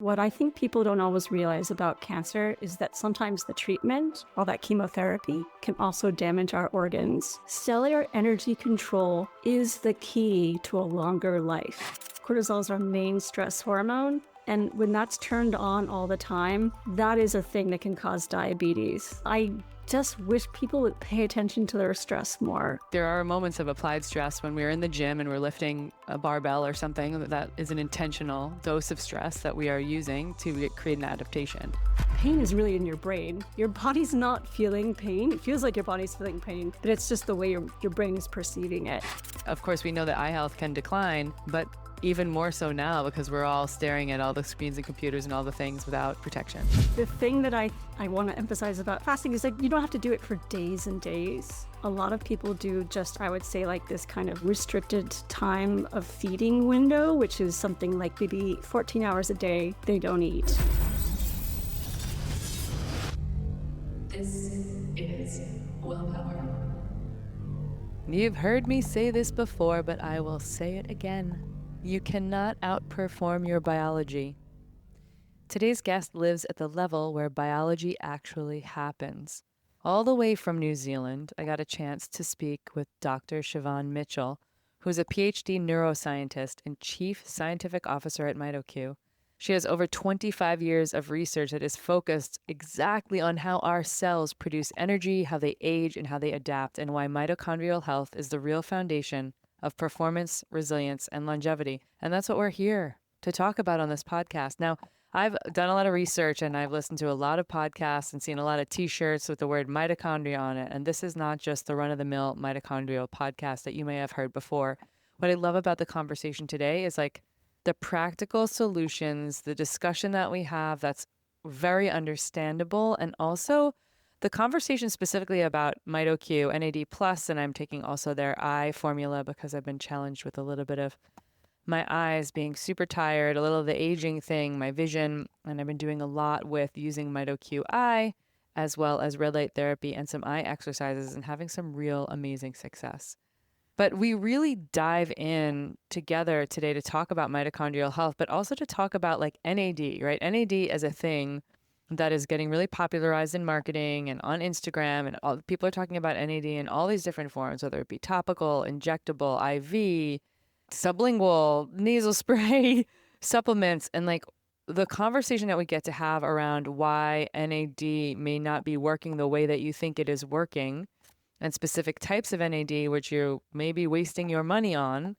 What I think people don't always realize about cancer is that sometimes the treatment, all that chemotherapy, can also damage our organs. Cellular energy control is the key to a longer life. Cortisol is our main stress hormone, and when that's turned on all the time, that is a thing that can cause diabetes. I just wish people would pay attention to their stress more. There are moments of applied stress when we're in the gym and we're lifting a barbell or something that is an intentional dose of stress that we are using to create an adaptation. Pain is really in your brain. Your body's not feeling pain. It feels like your body's feeling pain, but it's just the way your brain is perceiving it. Of course, we know that eye health can decline, but even more so now because we're all staring at all the screens and computers and all the things without protection. The thing that I want to emphasize about fasting is you don't have to do it for days and days. A lot of people do just, I would say, this kind of restricted time of feeding window, which is something like maybe 14 hours a day they don't eat. This is willpower. You've heard me say this before, but I will say it again. You cannot outperform your biology. Today's guest lives at the level where biology actually happens. All the way from New Zealand, I got a chance to speak with Dr. Siobhan Mitchell, who's a PhD neuroscientist and chief scientific officer at MitoQ. She has over 25 years of research that is focused exactly on how our cells produce energy, how they age, and how they adapt, and why mitochondrial health is the real foundation of performance, resilience, and longevity. And that's what we're here to talk about on this podcast. Now, I've done a lot of research and I've listened to a lot of podcasts and seen a lot of t-shirts with the word mitochondria on it. And this is not just the run-of-the-mill mitochondrial podcast that you may have heard before. What I love about the conversation today is the practical solutions, the discussion that we have that's very understandable, and also the conversation specifically about MitoQ, NAD+, and I'm taking also their eye formula because I've been challenged with a little bit of my eyes being super tired, a little of the aging thing, my vision, and I've been doing a lot with using MitoQ eye as well as red light therapy and some eye exercises and having some real amazing success. But we really dive in together today to talk about mitochondrial health, but also to talk about NAD, right? NAD as a thing that is getting really popularized in marketing and on Instagram, and all people are talking about NAD in all these different forms, whether it be topical, injectable, IV, sublingual, nasal spray, supplements, and the conversation that we get to have around why NAD may not be working the way that you think it is working, and specific types of NAD which you may be wasting your money on,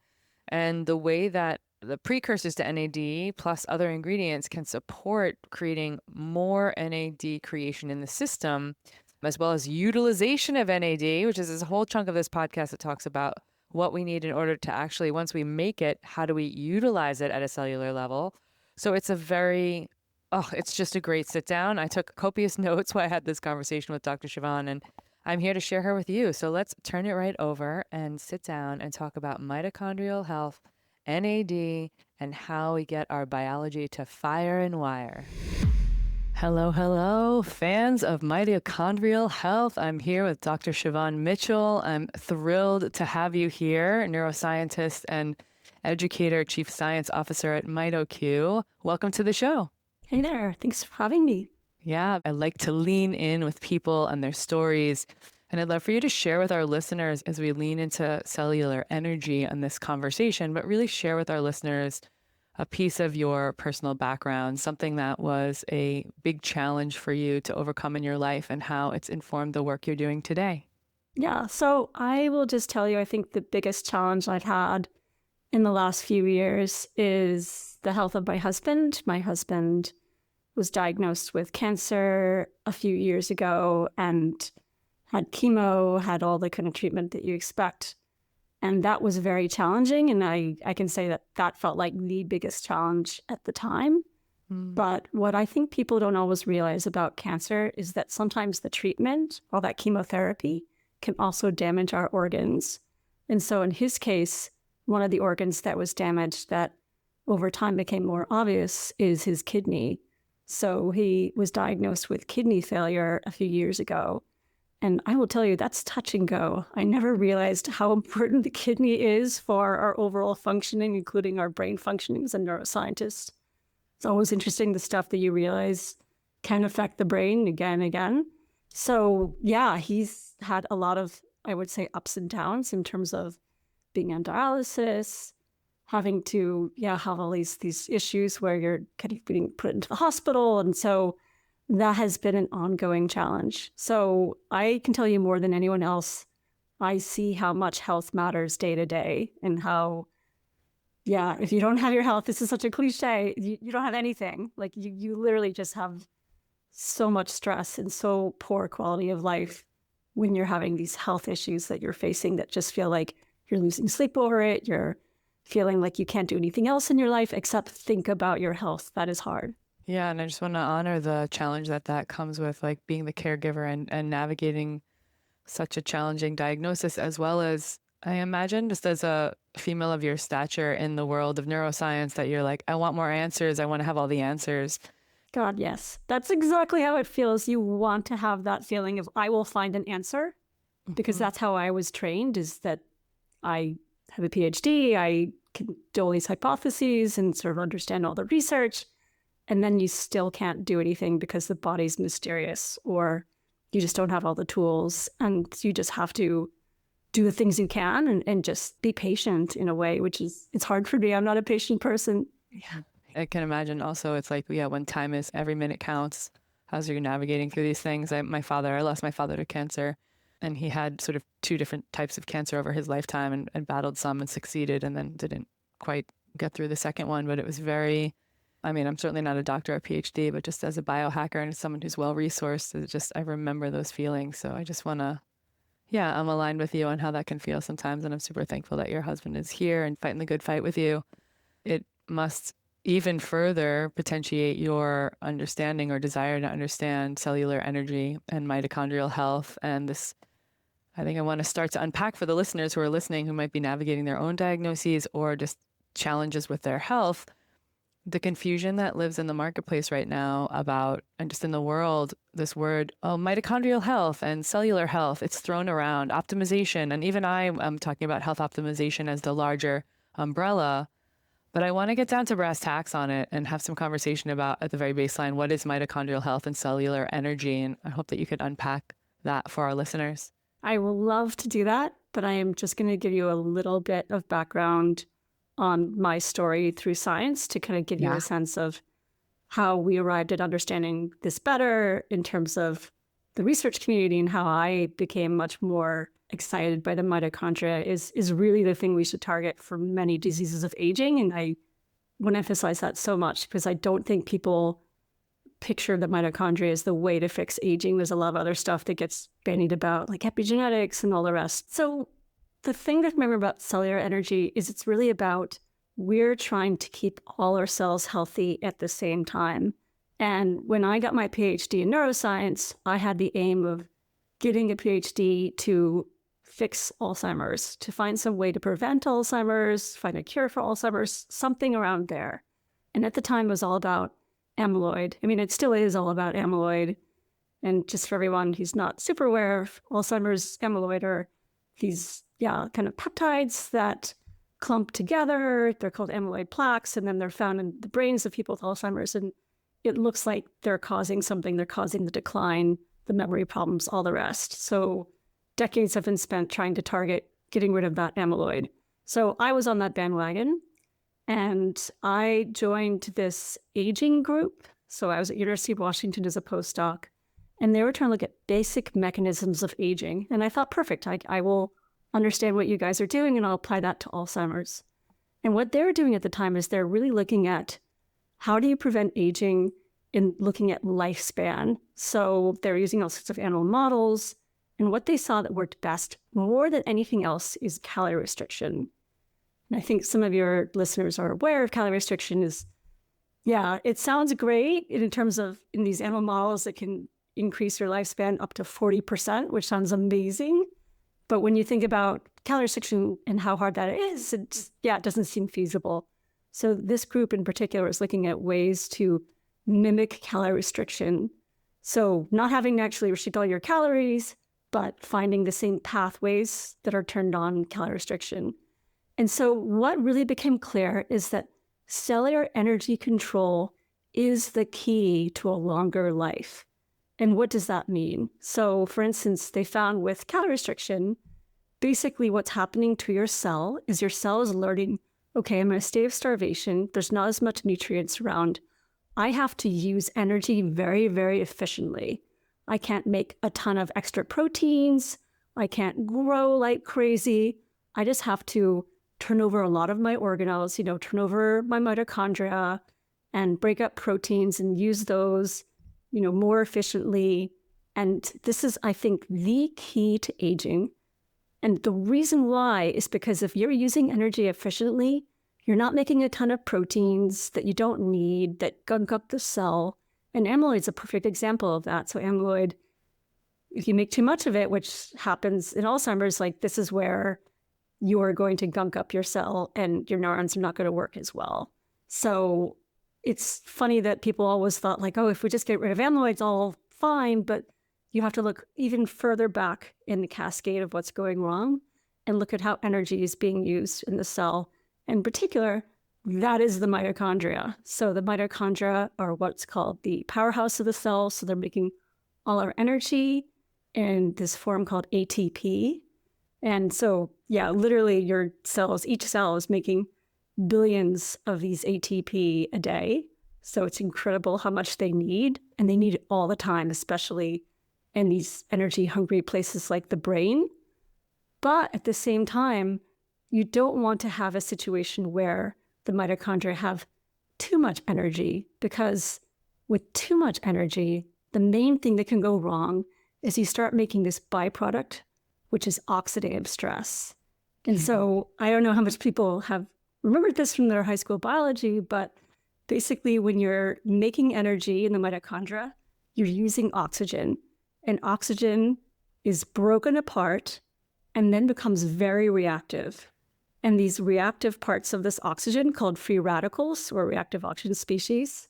and the way that the precursors to NAD plus other ingredients can support creating more NAD creation in the system, as well as utilization of NAD, which is this whole chunk of this podcast that talks about what we need in order to actually, once we make it, how do we utilize it at a cellular level. So it's it's just a great sit down. I took copious notes while I had this conversation with Dr. Siobhan, and I'm here to share her with you. So let's turn it right over and sit down and talk about mitochondrial health, NAD, and how we get our biology to fire and wire. Hello, fans of mitochondrial health. I'm here with Dr. Siobhan Mitchell. I'm thrilled to have you here, neuroscientist and educator, chief science officer at MitoQ. Welcome to the show. Hey there. Thanks for having me. Yeah, I like to lean in with people and their stories. And I'd love for you to share with our listeners as we lean into cellular energy on this conversation, but really share with our listeners a piece of your personal background, something that was a big challenge for you to overcome in your life and how it's informed the work you're doing today. Yeah, so I will just tell you, I think the biggest challenge I've had in the last few years is the health of my husband. My husband was diagnosed with cancer a few years ago and had chemo, had all the kind of treatment that you expect. And that was very challenging. And I can say that felt like the biggest challenge at the time. But what I think people don't always realize about cancer is that sometimes the treatment, all that chemotherapy, can also damage our organs. And so in his case, one of the organs that was damaged that over time became more obvious is his kidney. So he was diagnosed with kidney failure a few years ago. And I will tell you, that's touch and go. I never realized how important the kidney is for our overall functioning, including our brain functioning as a neuroscientist. It's always interesting, the stuff that you realize can affect the brain again and again. So yeah, he's had a lot of, I would say, ups and downs in terms of being on dialysis, having to, have all these issues where you're kind of being put into the hospital. And so that has been an ongoing challenge. So I can tell you more than anyone else, I see how much health matters day to day, and how, if you don't have your health, this is such a cliche, you don't have anything. Like you literally just have so much stress and so poor quality of life when you're having these health issues that you're facing that just feel like you're losing sleep over it. You're feeling like you can't do anything else in your life except think about your health. That is hard. Yeah, and I just want to honor the challenge that comes with like being the caregiver and navigating such a challenging diagnosis, as well as, I imagine, just as a female of your stature in the world of neuroscience, that you're like, I want more answers. I want to have all the answers. God, yes. That's exactly how it feels. You want to have that feeling of, I will find an answer, because that's how I was trained, is that I have a PhD, I can do all these hypotheses and sort of understand all the research, and then you still can't do anything because the body's mysterious, or you just don't have all the tools, and you just have to do the things you can and just be patient in a way, which is, it's hard for me. I'm not a patient person. Yeah. I can imagine also it's like, when time is, every minute counts. As you're navigating through these things. I lost my father to cancer, and he had sort of 2 different types of cancer over his lifetime, and battled some and succeeded, and then didn't quite get through the second one. But it was very, I'm certainly not a doctor or PhD, but just as a biohacker and as someone who's well-resourced, I remember those feelings. So I just want to, I'm aligned with you on how that can feel sometimes. And I'm super thankful that your husband is here and fighting the good fight with you. It must even further potentiate your understanding or desire to understand cellular energy and mitochondrial health. And this, I think I want to start to unpack for the listeners who are listening, who might be navigating their own diagnoses or just challenges with their health, the confusion that lives in the marketplace right now about, and just in the world, this word, mitochondrial health and cellular health, it's thrown around, optimization. And even I'm talking about health optimization as the larger umbrella. But I want to get down to brass tacks on it and have some conversation about, at the very baseline, what is mitochondrial health and cellular energy? And I hope that you could unpack that for our listeners. I will love to do that, but I am just going to give you a little bit of background on my story through science to kind of give you a sense of how we arrived at understanding this better in terms of the research community, and how I became much more excited by the mitochondria is really the thing we should target for many diseases of aging. And I want to emphasize that so much, because I don't think people picture the mitochondria as the way to fix aging. There's a lot of other stuff that gets bandied about, like epigenetics and all the rest. So the thing that I remember about cellular energy is it's really about, we're trying to keep all our cells healthy at the same time. And when I got my PhD in neuroscience, I had the aim of getting a PhD to fix Alzheimer's, to find some way to prevent Alzheimer's, find a cure for Alzheimer's, something around there. And at the time, it was all about amyloid. I mean, it still is all about amyloid. And just for everyone who's not super aware of Alzheimer's, amyloid are these, kind of peptides that clump together. They're called amyloid plaques, and then they're found in the brains of people with Alzheimer's. And it looks like they're causing something. They're causing the decline, the memory problems, all the rest. So decades have been spent trying to target getting rid of that amyloid. So I was on that bandwagon, and I joined this aging group. So I was at University of Washington as a postdoc, and they were trying to look at basic mechanisms of aging. And I thought, perfect, I will understand what you guys are doing, and I'll apply that to Alzheimer's. And what they're doing at the time is they're really looking at, how do you prevent aging in looking at lifespan? So they're using all sorts of animal models. And what they saw that worked best, more than anything else, is calorie restriction. And I think some of your listeners are aware of calorie restriction. It sounds great in terms of, in these animal models, it can increase your lifespan up to 40%, which sounds amazing. But when you think about calorie restriction and how hard that is, it doesn't seem feasible. So this group in particular is looking at ways to mimic calorie restriction. So not having to actually restrict all your calories, but finding the same pathways that are turned on calorie restriction. And so what really became clear is that cellular energy control is the key to a longer life. And what does that mean? So, for instance, they found with calorie restriction, basically what's happening to your cell is learning, okay, I'm in a state of starvation. There's not as much nutrients around. I have to use energy very, very efficiently. I can't make a ton of extra proteins. I can't grow like crazy. I just have to turn over a lot of my organelles, turn over my mitochondria and break up proteins and use those, more efficiently. And this is, I think, the key to aging. And the reason why is because if you're using energy efficiently, you're not making a ton of proteins that you don't need, that gunk up the cell. And amyloid is a perfect example of that. So amyloid, if you make too much of it, which happens in Alzheimer's, like this is where you're going to gunk up your cell and your neurons are not going to work as well. So it's funny that people always thought like, oh, if we just get rid of amyloid, it's all fine. But you have to look even further back in the cascade of what's going wrong and look at how energy is being used in the cell. In particular, that is the mitochondria. So the mitochondria are what's called the powerhouse of the cell. So they're making all our energy in this form called ATP. And so, yeah, literally your cells, each cell is making billions of these ATP a day. So it's incredible how much they need. And they need it all the time, especially in these energy hungry places like the brain. But at the same time, you don't want to have a situation where the mitochondria have too much energy, because with too much energy, the main thing that can go wrong is you start making this byproduct, which is oxidative stress. And so I don't know how much people have remembered this from their high school biology, but basically when you're making energy in the mitochondria, you're using oxygen. And oxygen is broken apart and then becomes very reactive. And these reactive parts of this oxygen, called free radicals or reactive oxygen species,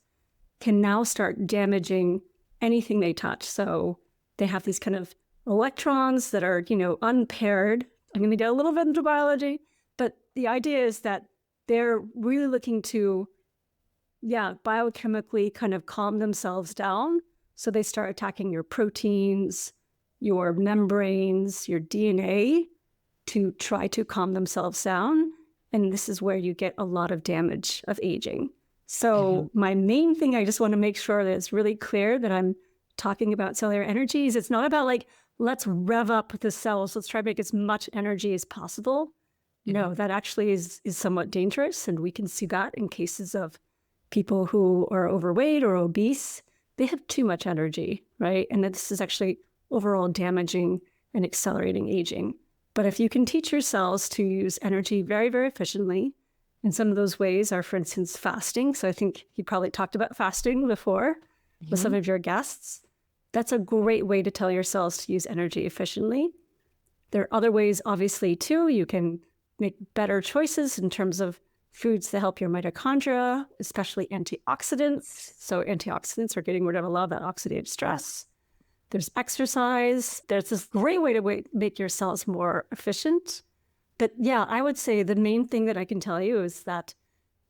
can now start damaging anything they touch. So they have these kind of electrons that are, unpaired. I'm going to get a little bit into biology, but the idea is that they're really looking to, biochemically kind of calm themselves down. So they start attacking your proteins, your membranes, your DNA to try to calm themselves down. And this is where you get a lot of damage of aging. So my main thing, I just want to make sure that it's really clear that I'm talking about cellular energy is it's not about like, let's rev up the cells. Let's try to make as much energy as possible. No, that actually is somewhat dangerous. And we can see that in cases of people who are overweight or obese. They have too much energy, right? And this is actually overall damaging and accelerating aging. But if you can teach your cells to use energy very, very efficiently, and some of those ways are, for instance, fasting. So I think you probably talked about fasting before with some of your guests. That's a great way to tell your cells to use energy efficiently. There are other ways, obviously, too. You can make better choices in terms of foods that help your mitochondria, especially antioxidants. So antioxidants are getting rid of a lot of that oxidative stress. There's exercise. There's this great way to make your cells more efficient. But yeah, I would say the main thing that I can tell you is that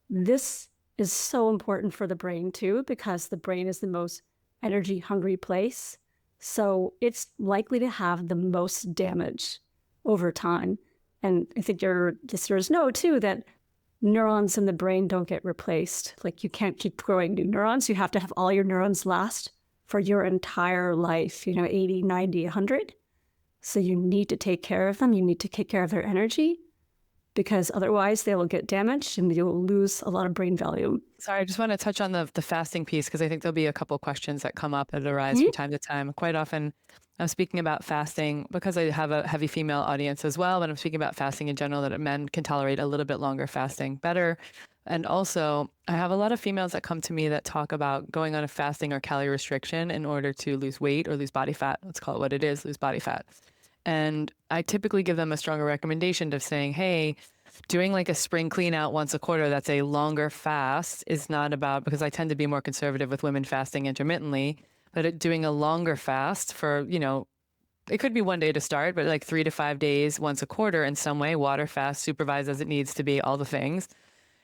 this is so important for the brain too, because the brain is the most energy hungry place. So it's likely to have the most damage over time. And I think your listeners know too that neurons in the brain don't get replaced. Like you can't keep growing new neurons. You have to have all your neurons last for your entire life, 80, 90, 100. So you need to take care of them. You need to take care of their energy, because otherwise they will get damaged and you'll lose a lot of brain value. Sorry, I just want to touch on the fasting piece, because I think there'll be a couple questions that come up that arise from time to time. Quite often I'm speaking about fasting because I have a heavy female audience as well, but I'm speaking about fasting in general, that men can tolerate a little bit longer fasting better. And also I have a lot of females that come to me that talk about going on a fasting or calorie restriction in order to lose weight or lose body fat. Let's call it what it is, lose body fat. And I typically give them a stronger recommendation of saying, hey, doing like a spring clean out once a quarter, that's a longer fast, is not about, because I tend to be more conservative with women fasting intermittently, but doing a longer fast for, it could be one day to start, but like 3 to 5 days once a quarter in some way, water fast, supervised as it needs to be, all the things.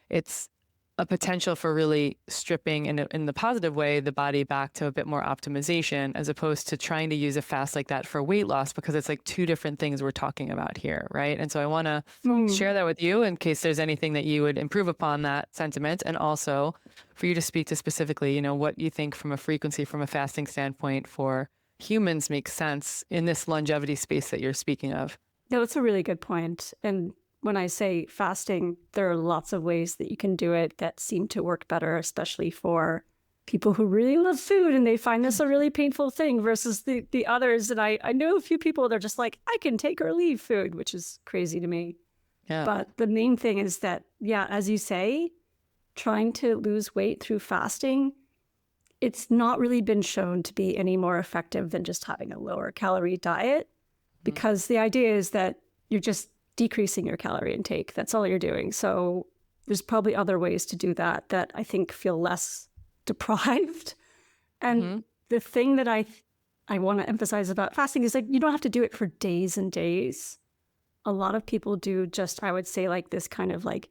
It's a potential for really stripping in the positive way, the body back to a bit more optimization, as opposed to trying to use a fast like that for weight loss, because it's like two different things we're talking about here, right? And so I want to share that with you in case there's anything that you would improve upon that sentiment, and also for you to speak to specifically, you know, what you think from a frequency, from a fasting standpoint for humans makes sense in this longevity space that you're speaking of. No, that's a really good point. And when I say fasting, there are lots of ways that you can do it that seem to work better, especially for people who really love food and they find this a really painful thing versus the others. And I know a few people that are just like, I can take or leave food, which is crazy to me. Yeah. But the main thing is that, yeah, as you say, trying to lose weight through fasting, it's not really been shown to be any more effective than just having a lower calorie diet, because the idea is that you're just decreasing your calorie intake. That's all you're doing. So there's probably other ways to do that that I think feel less deprived. And the thing that I want to emphasize about fasting is like, you don't have to do it for days and days. A lot of people do just, I would say, like this kind of like,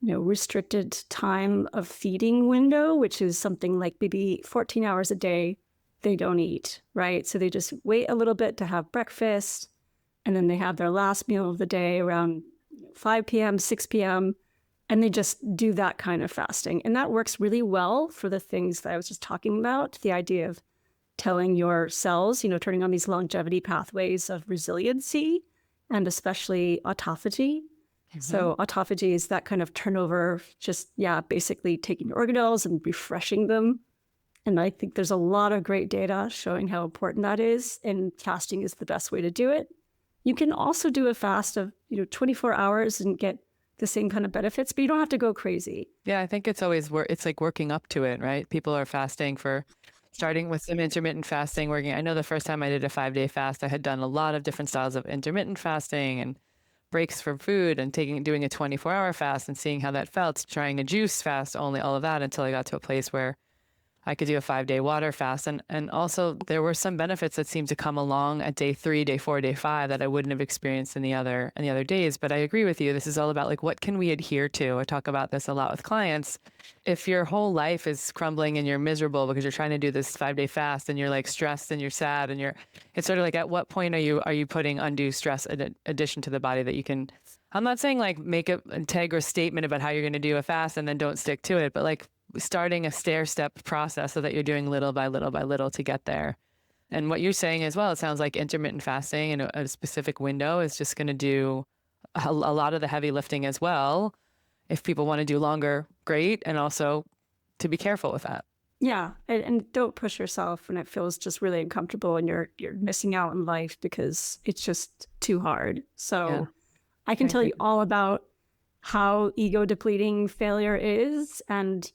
you know, restricted time of feeding window, which is something like maybe 14 hours a day they don't eat, right? So they just wait a little bit to have breakfast, and then they have their last meal of the day around 5 p.m., 6 p.m., and they just do that kind of fasting. And that works really well for the things that I was just talking about, the idea of telling your cells, you know, turning on these longevity pathways of resiliency, and especially autophagy. So autophagy is that kind of turnover, just, yeah, basically taking your organelles and refreshing them. And I think there's a lot of great data showing how important that is, and fasting is the best way to do it. You can also do a fast of, 24 hours and get the same kind of benefits, but you don't have to go crazy. Yeah, I think it's always it's like working up to it, right? People are fasting starting with some intermittent fasting, working. I know the first time I did a 5-day fast, I had done a lot of different styles of intermittent fasting and breaks from food and doing a 24-hour fast and seeing how that felt, trying a juice fast, only all of that, until I got to a place where I could do a 5-day water fast. And also there were some benefits that seemed to come along at day 3, day 4, day 5 that I wouldn't have experienced in the other days. But I agree with you. This is all about like, what can we adhere to? I talk about this a lot with clients. If your whole life is crumbling and you're miserable because you're trying to do this 5-day fast and you're like stressed and you're sad and it's sort of like, at what point are you putting undue stress in addition to the body that you can, I'm not saying like make an integra statement about how you're going to do a fast and then don't stick to it, but like starting a stair-step process so that you're doing little by little by little to get there. And what you're saying as well, it sounds like intermittent fasting in a specific window is just going to do a lot of the heavy lifting as well. If people want to do longer, great. And also to be careful with that. Yeah. And don't push yourself when it feels just really uncomfortable and you're missing out in life because it's just too hard. So yeah. I can tell you all about how ego depleting failure is. And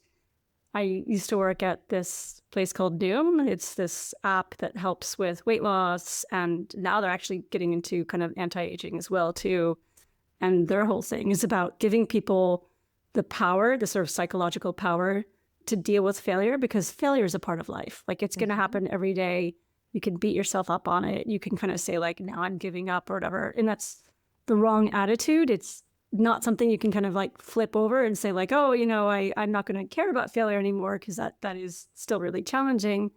I used to work at this place called Noom. It's this app that helps with weight loss. And now they're actually getting into kind of anti-aging as well, too. And their whole thing is about giving people the power, the sort of psychological power to deal with failure, because failure is a part of life. Like, it's going to happen every day. You can beat yourself up on it. You can kind of say like, now I'm giving up or whatever. And that's the wrong attitude. It's not something you can kind of like flip over and say like, oh, I'm not going to care about failure anymore, because that is still really challenging.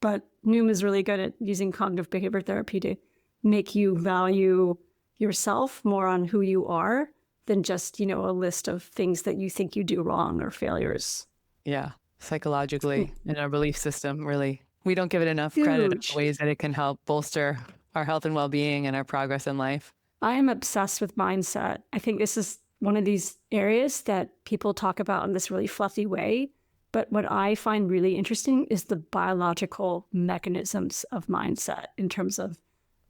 But Noom is really good at using cognitive behavior therapy to make you value yourself more on who you are than just, a list of things that you think you do wrong or failures. Yeah. Psychologically in our belief system, really, we don't give it enough credit in ways that it can help bolster our health and well-being and our progress in life. I am obsessed with mindset. I think this is one of these areas that people talk about in this really fluffy way. But what I find really interesting is the biological mechanisms of mindset in terms of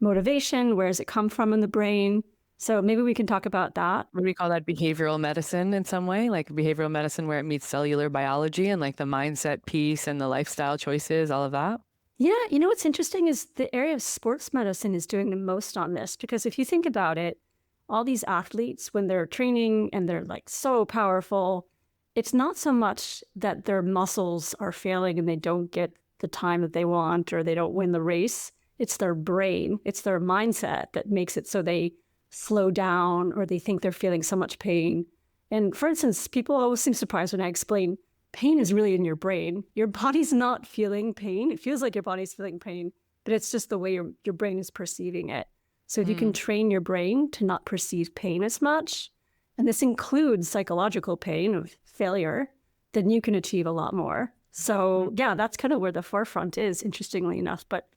motivation. Where does it come from in the brain? So maybe we can talk about that. Would we call that behavioral medicine in some way? Like behavioral medicine where it meets cellular biology and like the mindset piece and the lifestyle choices, all of that? Yeah, what's interesting is the area of sports medicine is doing the most on this, because if you think about it, all these athletes, when they're training and they're like so powerful, it's not so much that their muscles are failing and they don't get the time that they want or they don't win the race. It's their brain, it's their mindset that makes it so they slow down or they think they're feeling so much pain. And for instance, people always seem surprised when I explain pain is really in your brain. Your body's not feeling pain. It feels like your body's feeling pain, but it's just the way your brain is perceiving it. So if you can train your brain to not perceive pain as much, and this includes psychological pain of failure, then you can achieve a lot more. So yeah, that's kind of where the forefront is, interestingly enough. But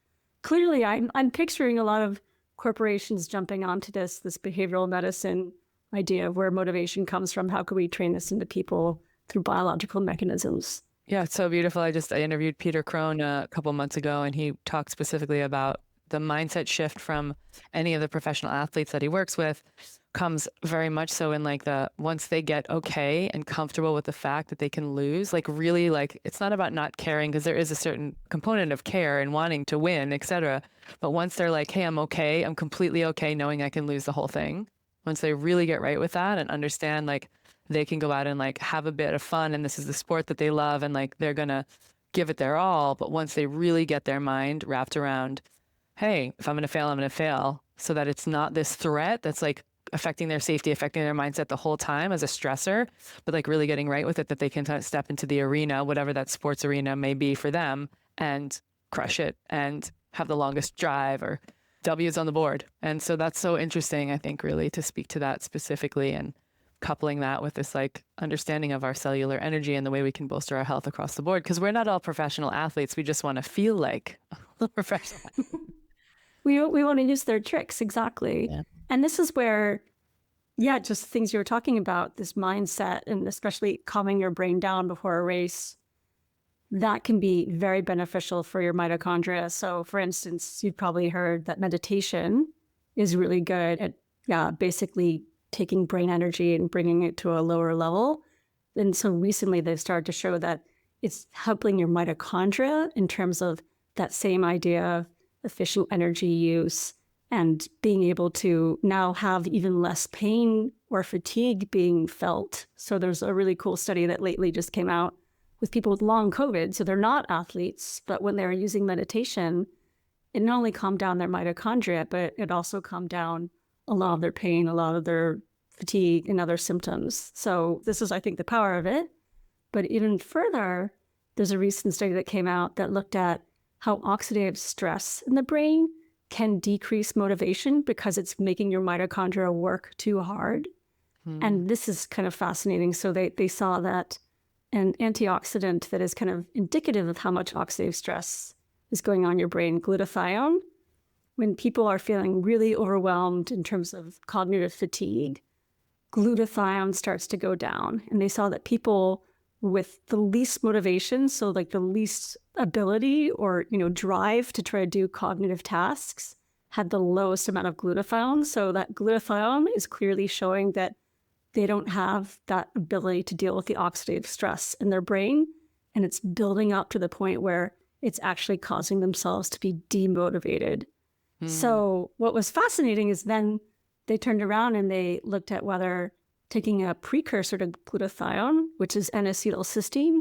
clearly I'm picturing a lot of corporations jumping onto this behavioral medicine idea of where motivation comes from. How can we train this into people through biological mechanisms? Yeah, it's so beautiful. I interviewed Peter Crone a couple months ago, and he talked specifically about the mindset shift from any of the professional athletes that he works with comes very much so in like once they get okay and comfortable with the fact that they can lose, like really, like it's not about not caring, because there is a certain component of care and wanting to win, etc. But once they're like, hey, I'm okay, I'm completely okay knowing I can lose the whole thing. Once they really get right with that and understand like they can go out and like have a bit of fun, and this is the sport that they love, and like they're gonna give it their all. But once they really get their mind wrapped around, hey, if I'm gonna fail, I'm gonna fail, so that it's not this threat that's like affecting their safety, affecting their mindset the whole time as a stressor, but like really getting right with it, that they can step into the arena, whatever that sports arena may be for them, and crush it and have the longest drive or W's on the board. And so that's so interesting, I think, really to speak to that specifically, and coupling that with this like understanding of our cellular energy and the way we can bolster our health across the board, because we're not all professional athletes. We just want to feel like a professional. We want to use their tricks, exactly. Yeah. And this is where, yeah, just things you were talking about, this mindset, and especially calming your brain down before a race, that can be very beneficial for your mitochondria. So for instance, you've probably heard that meditation is really good at basically taking brain energy and bringing it to a lower level. And so recently they've started to show that it's helping your mitochondria in terms of that same idea of efficient energy use and being able to now have even less pain or fatigue being felt. So there's a really cool study that lately just came out with people with long COVID. So they're not athletes, but when they're using meditation, it not only calmed down their mitochondria, but it also calmed down a lot of their pain, a lot of their fatigue and other symptoms. So this is, I think, the power of it. But even further, there's a recent study that came out that looked at how oxidative stress in the brain can decrease motivation because it's making your mitochondria work too hard. And this is kind of fascinating. So they saw that an antioxidant that is kind of indicative of how much oxidative stress is going on in your brain, glutathione, when people are feeling really overwhelmed in terms of cognitive fatigue, glutathione starts to go down. And they saw that people with the least motivation, so like the least ability or, drive to try to do cognitive tasks, had the lowest amount of glutathione. So that glutathione is clearly showing that they don't have that ability to deal with the oxidative stress in their brain. And it's building up to the point where it's actually causing themselves to be demotivated. So what was fascinating is then they turned around and they looked at whether taking a precursor to glutathione, which is N-acetylcysteine,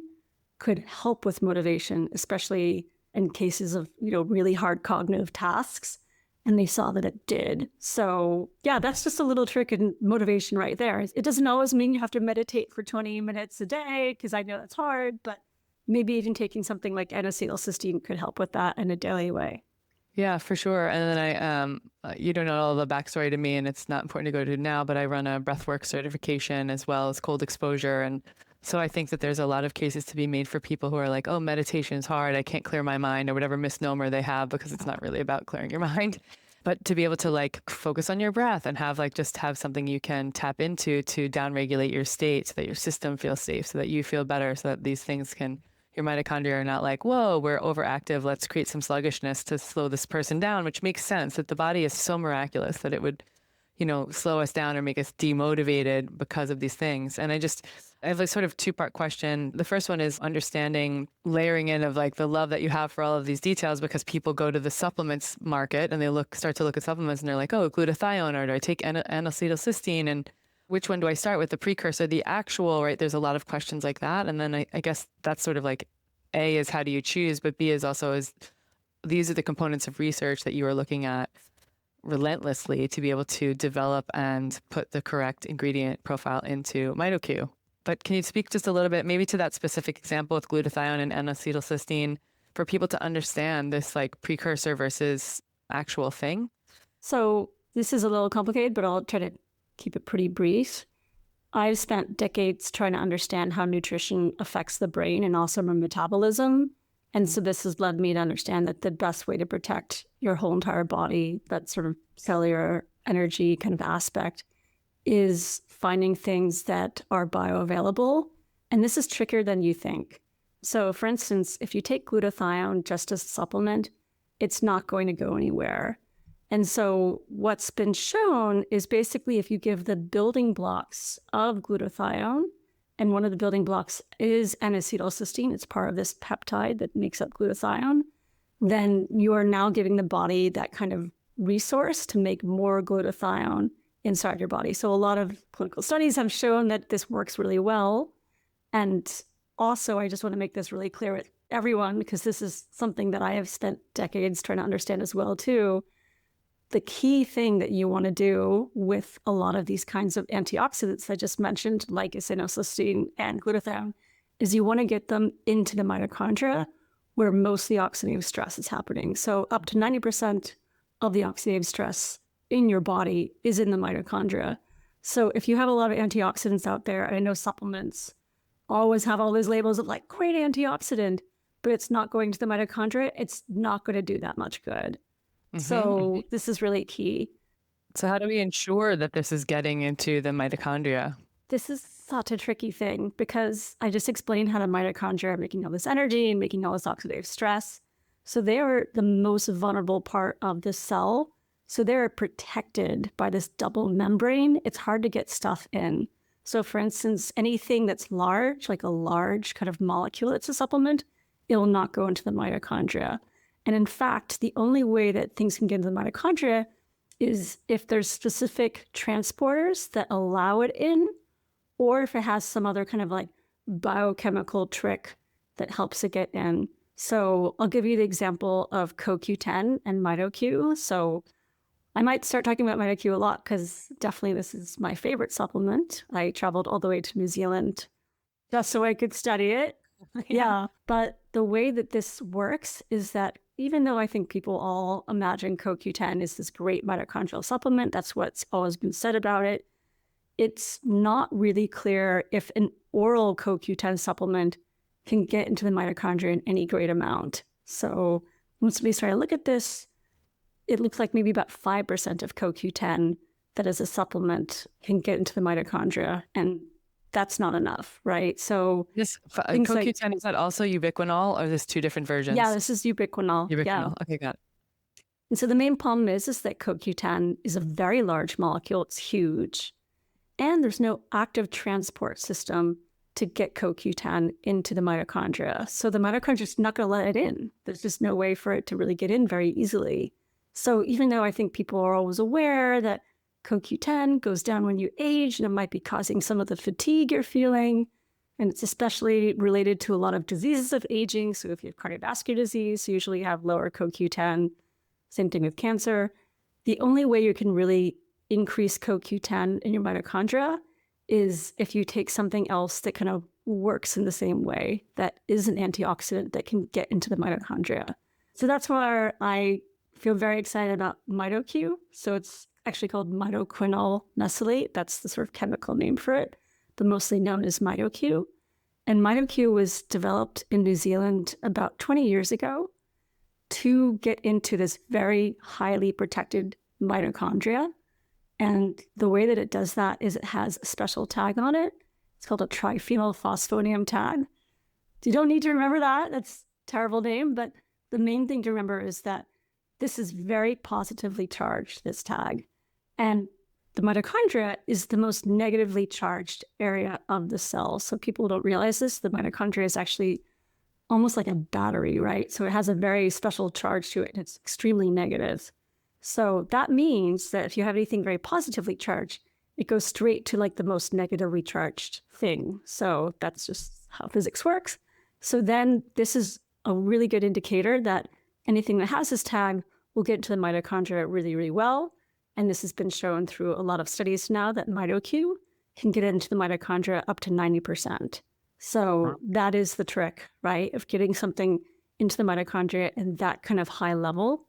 could help with motivation, especially in cases of, really hard cognitive tasks. And they saw that it did. So yeah, that's just a little trick in motivation right there. It doesn't always mean you have to meditate for 20 minutes a day, because I know that's hard, but maybe even taking something like N-acetylcysteine could help with that in a daily way. Yeah, for sure. And then you don't know all the backstory to me, and it's not important to go to now, but I run a breathwork certification as well as cold exposure. And so I think that there's a lot of cases to be made for people who are like, oh, meditation is hard, I can't clear my mind, or whatever misnomer they have, because it's not really about clearing your mind. But to be able to like focus on your breath and have something you can tap into to downregulate your state so that your system feels safe, so that you feel better, so that these things your mitochondria are not like, whoa, we're overactive, let's create some sluggishness to slow this person down, which makes sense that the body is so miraculous that it would, slow us down or make us demotivated because of these things. And I have a sort of two-part question. The first one is understanding, layering in of like the love that you have for all of these details, because people go to the supplements market and they start to look at supplements and they're like, oh, glutathione, or do I take N-acetylcysteine, and which one do I start with, the precursor, the actual, right? There's a lot of questions like that. And then I guess that's sort of like A is how do you choose, but B is also these are the components of research that you are looking at relentlessly to be able to develop and put the correct ingredient profile into MitoQ. But can you speak just a little bit maybe to that specific example with glutathione and N-acetylcysteine for people to understand this like precursor versus actual thing? So this is a little complicated, but I'll try to keep it pretty brief. I've spent decades trying to understand how nutrition affects the brain and also our metabolism. And so this has led me to understand that the best way to protect your whole entire body, that sort of cellular energy kind of aspect, is finding things that are bioavailable. And this is trickier than you think. So for instance, if you take glutathione just as a supplement, it's not going to go anywhere. And so what's been shown is basically if you give the building blocks of glutathione, and one of the building blocks is N-acetylcysteine, it's part of this peptide that makes up glutathione, then you are now giving the body that kind of resource to make more glutathione inside your body. So a lot of clinical studies have shown that this works really well. And also, I just want to make this really clear with everyone, because this is something that I have spent decades trying to understand as well, too. The key thing that you want to do with a lot of these kinds of antioxidants I just mentioned, like N-acetylcysteine and glutathione, is you want to get them into the mitochondria where most of the oxidative stress is happening. So up to 90% of the oxidative stress in your body is in the mitochondria. So if you have a lot of antioxidants out there, I know supplements always have all those labels of like, great antioxidant, but it's not going to the mitochondria, it's not going to do that much good. So this is really key. So how do we ensure that this is getting into the mitochondria? This is such a tricky thing because I just explained how the mitochondria are making all this energy and making all this oxidative stress. So they are the most vulnerable part of the cell. So they're protected by this double membrane. It's hard to get stuff in. So for instance, anything that's large, like a large kind of molecule that's a supplement, it will not go into the mitochondria. And in fact, the only way that things can get into the mitochondria is if there's specific transporters that allow it in, or if it has some other kind of like biochemical trick that helps it get in. So I'll give you the example of CoQ10 and MitoQ. So I might start talking about MitoQ a lot because definitely this is my favorite supplement. I traveled all the way to New Zealand just so I could study it. Yeah, but the way that this works is that even though I think people all imagine CoQ10 is this great mitochondrial supplement, that's what's always been said about it, it's not really clear if an oral CoQ10 supplement can get into the mitochondria in any great amount. So once we start to look at this, it looks like maybe about 5% of CoQ10 that as a supplement can get into the mitochondria, and that's not enough, right? So this CoQ10, is that also ubiquinol, or there's two different versions? Yeah, this is ubiquinol. Ubiquinol, yeah. Okay, got it. And so the main problem is that CoQ10 is a very large molecule. It's huge. And there's no active transport system to get CoQ10 into the mitochondria. So the mitochondria is not going to let it in. There's just no way for it to really get in very easily. So even though I think people are always aware that CoQ10 goes down when you age, and it might be causing some of the fatigue you're feeling. And it's especially related to a lot of diseases of aging. So if you have cardiovascular disease, you usually have lower CoQ10. Same thing with cancer. The only way you can really increase CoQ10 in your mitochondria is if you take something else that kind of works in the same way, that is an antioxidant that can get into the mitochondria. So that's why I feel very excited about MitoQ. So it's actually called mitoquinol mesylate. That's the sort of chemical name for it, but mostly known as MitoQ. And MitoQ was developed in New Zealand about 20 years ago to get into this very highly protected mitochondria. And the way that it does that is it has a special tag on it. It's called a triphenylphosphonium tag. You don't need to remember that. That's a terrible name. But the main thing to remember is that this is very positively charged, this tag. And the mitochondria is the most negatively charged area of the cell. So people don't realize this. The mitochondria is actually almost like a battery, right? So it has a very special charge to it, and it's extremely negative. So that means that if you have anything very positively charged, it goes straight to like the most negatively charged thing. So that's just how physics works. So then this is a really good indicator that anything that has this tag will get into the mitochondria really, really well. And this has been shown through a lot of studies now that MitoQ can get into the mitochondria up to 90%. So that is the trick, right, of getting something into the mitochondria in that kind of high level.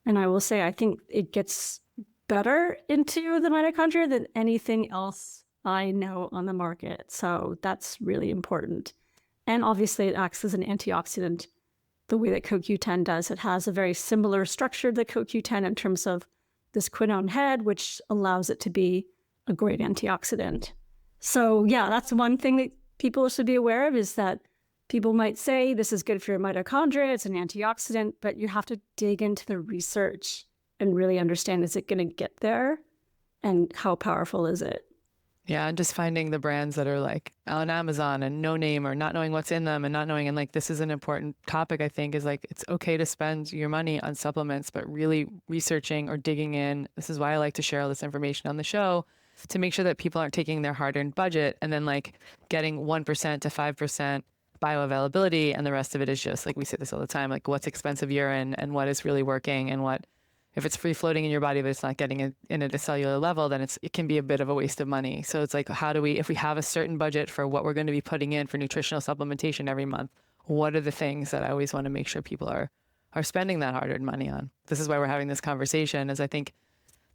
And I will say, I think it gets better into the mitochondria than anything else I know on the market. So that's really important. And obviously it acts as an antioxidant the way that CoQ10 does. It has a very similar structure to CoQ10 in terms of this quinone head, which allows it to be a great antioxidant. So yeah, that's one thing that people should be aware of, is that people might say this is good for your mitochondria, it's an antioxidant, but you have to dig into the research and really understand, is it going to get there? And how powerful is it? Yeah, and just finding the brands that are like on Amazon and no name, or not knowing what's in them and not knowing. And like, this is an important topic, I think, is like, it's okay to spend your money on supplements, but really researching or digging in. This is why I like to share all this information on the show, to make sure that people aren't taking their hard-earned budget and then like getting 1% to 5% bioavailability. And the rest of it is just like, we say this all the time, like what's expensive urine and what is really working, and what, if it's free floating in your body, but it's not getting it in at a cellular level, then it can be a bit of a waste of money. So it's like, how do we, if we have a certain budget for what we're going to be putting in for nutritional supplementation every month, what are the things that I always want to make sure people are spending that hard-earned money on? This is why we're having this conversation, is I think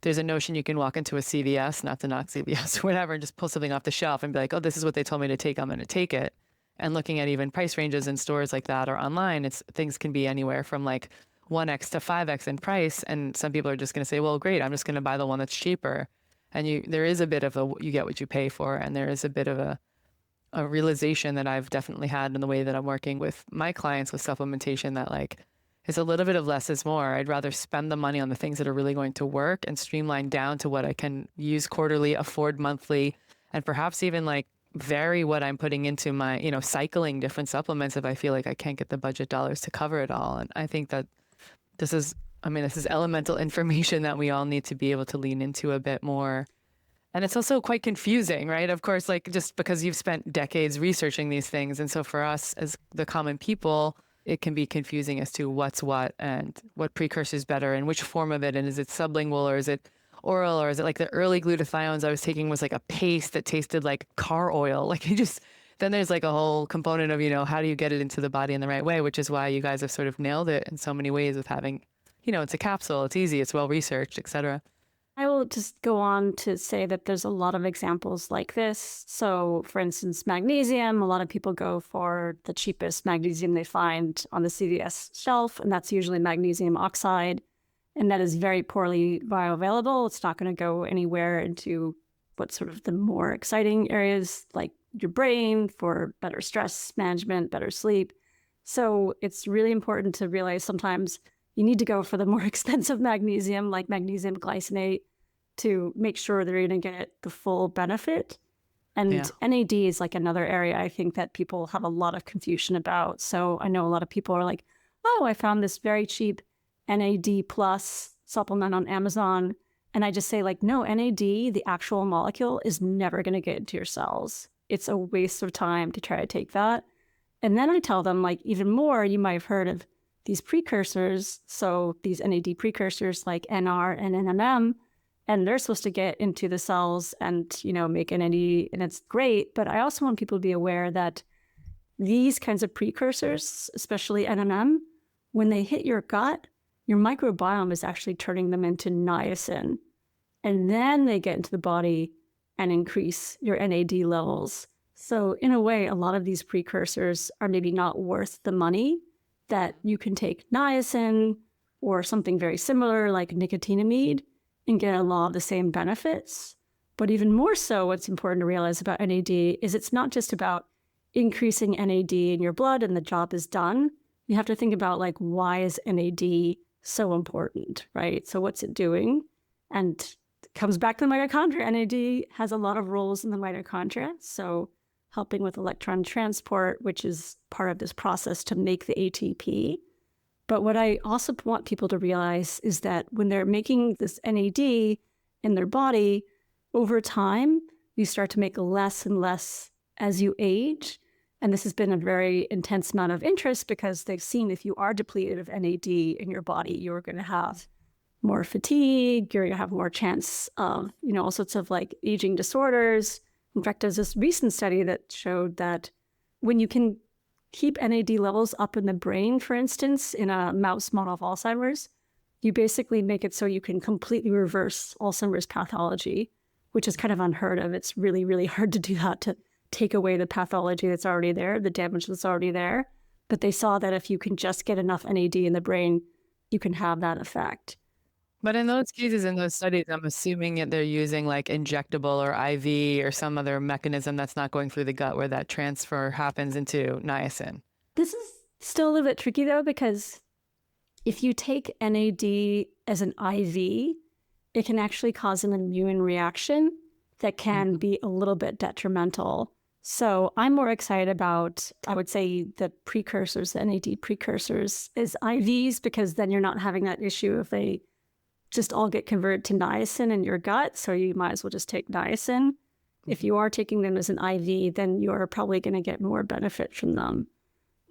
there's a notion you can walk into a CVS, not to knock CVS or whatever, and just pull something off the shelf and be like, oh, this is what they told me to take, I'm going to take it. And looking at even price ranges in stores like that or online, things can be anywhere from like 1x to 5x in price. And some people are just going to say, well, great, I'm just going to buy the one that's cheaper. And there is a bit of you get what you pay for. And there is a bit of a realization that I've definitely had in the way that I'm working with my clients with supplementation, that like, it's a little bit of less is more. I'd rather spend the money on the things that are really going to work and streamline down to what I can use quarterly, afford monthly, and perhaps even like vary what I'm putting into my, cycling different supplements if I feel like I can't get the budget dollars to cover it all. And I think that this is elemental information that we all need to be able to lean into a bit more. And it's also quite confusing, right? Of course, like just because you've spent decades researching these things. And so for us as the common people, it can be confusing as to what's what and what precursor is better and which form of it. And is it sublingual or is it oral, or is it like the early glutathiones I was taking was like a paste that tasted like car oil? Like then there's like a whole component of, how do you get it into the body in the right way, which is why you guys have sort of nailed it in so many ways with having, it's a capsule, it's easy, it's well-researched, etc. I will just go on to say that there's a lot of examples like this. So for instance, magnesium, a lot of people go for the cheapest magnesium they find on the CVS shelf, and that's usually magnesium oxide. And that is very poorly bioavailable. It's not going to go anywhere into what's sort of the more exciting areas like your brain for better stress management, better sleep. So it's really important to realize sometimes you need to go for the more expensive magnesium, like magnesium glycinate, to make sure that you're going to get the full benefit. And NAD is like another area I think that people have a lot of confusion about. So I know a lot of people are like, oh, I found this very cheap NAD plus supplement on Amazon. And I just say like, no, NAD, the actual molecule, is never going to get into your cells. It's a waste of time to try to take that. And then I tell them like even more, you might have heard of these precursors. So these NAD precursors like NR and NMN, and they're supposed to get into the cells and, make NAD, and it's great. But I also want people to be aware that these kinds of precursors, especially NMN, when they hit your gut, your microbiome is actually turning them into niacin. And then they get into the body and increase your NAD levels. So in a way, a lot of these precursors are maybe not worth the money, that you can take niacin or something very similar like nicotinamide and get a lot of the same benefits. But even more so, what's important to realize about NAD is it's not just about increasing NAD in your blood and the job is done. You have to think about like, why is NAD so important, right? So what's it doing? And it comes back to the mitochondria. NAD has a lot of roles in the mitochondria. So helping with electron transport, which is part of this process to make the ATP. But what I also want people to realize is that when they're making this NAD in their body, over time, you start to make less and less as you age. And this has been a very intense amount of interest because they've seen if you are depleted of NAD in your body, you're going to have more fatigue, you're going to have more chance of, all sorts of like aging disorders. In fact, there's this recent study that showed that when you can keep NAD levels up in the brain, for instance, in a mouse model of Alzheimer's, you basically make it so you can completely reverse Alzheimer's pathology, which is kind of unheard of. It's really, really hard to do that, to take away the pathology that's already there, the damage that's already there. But they saw that if you can just get enough NAD in the brain, you can have that effect. But in those cases, in those studies, I'm assuming that they're using like injectable or IV or some other mechanism that's not going through the gut where that transfer happens into niacin. This is still a little bit tricky though, because if you take NAD as an IV, it can actually cause an immune reaction that can be a little bit detrimental. So I'm more excited about, I would say, the precursors, the NAD precursors is IVs, because then you're not having that issue if they just all get converted to niacin in your gut. So you might as well just take niacin. If you are taking them as an IV, then you're probably going to get more benefit from them.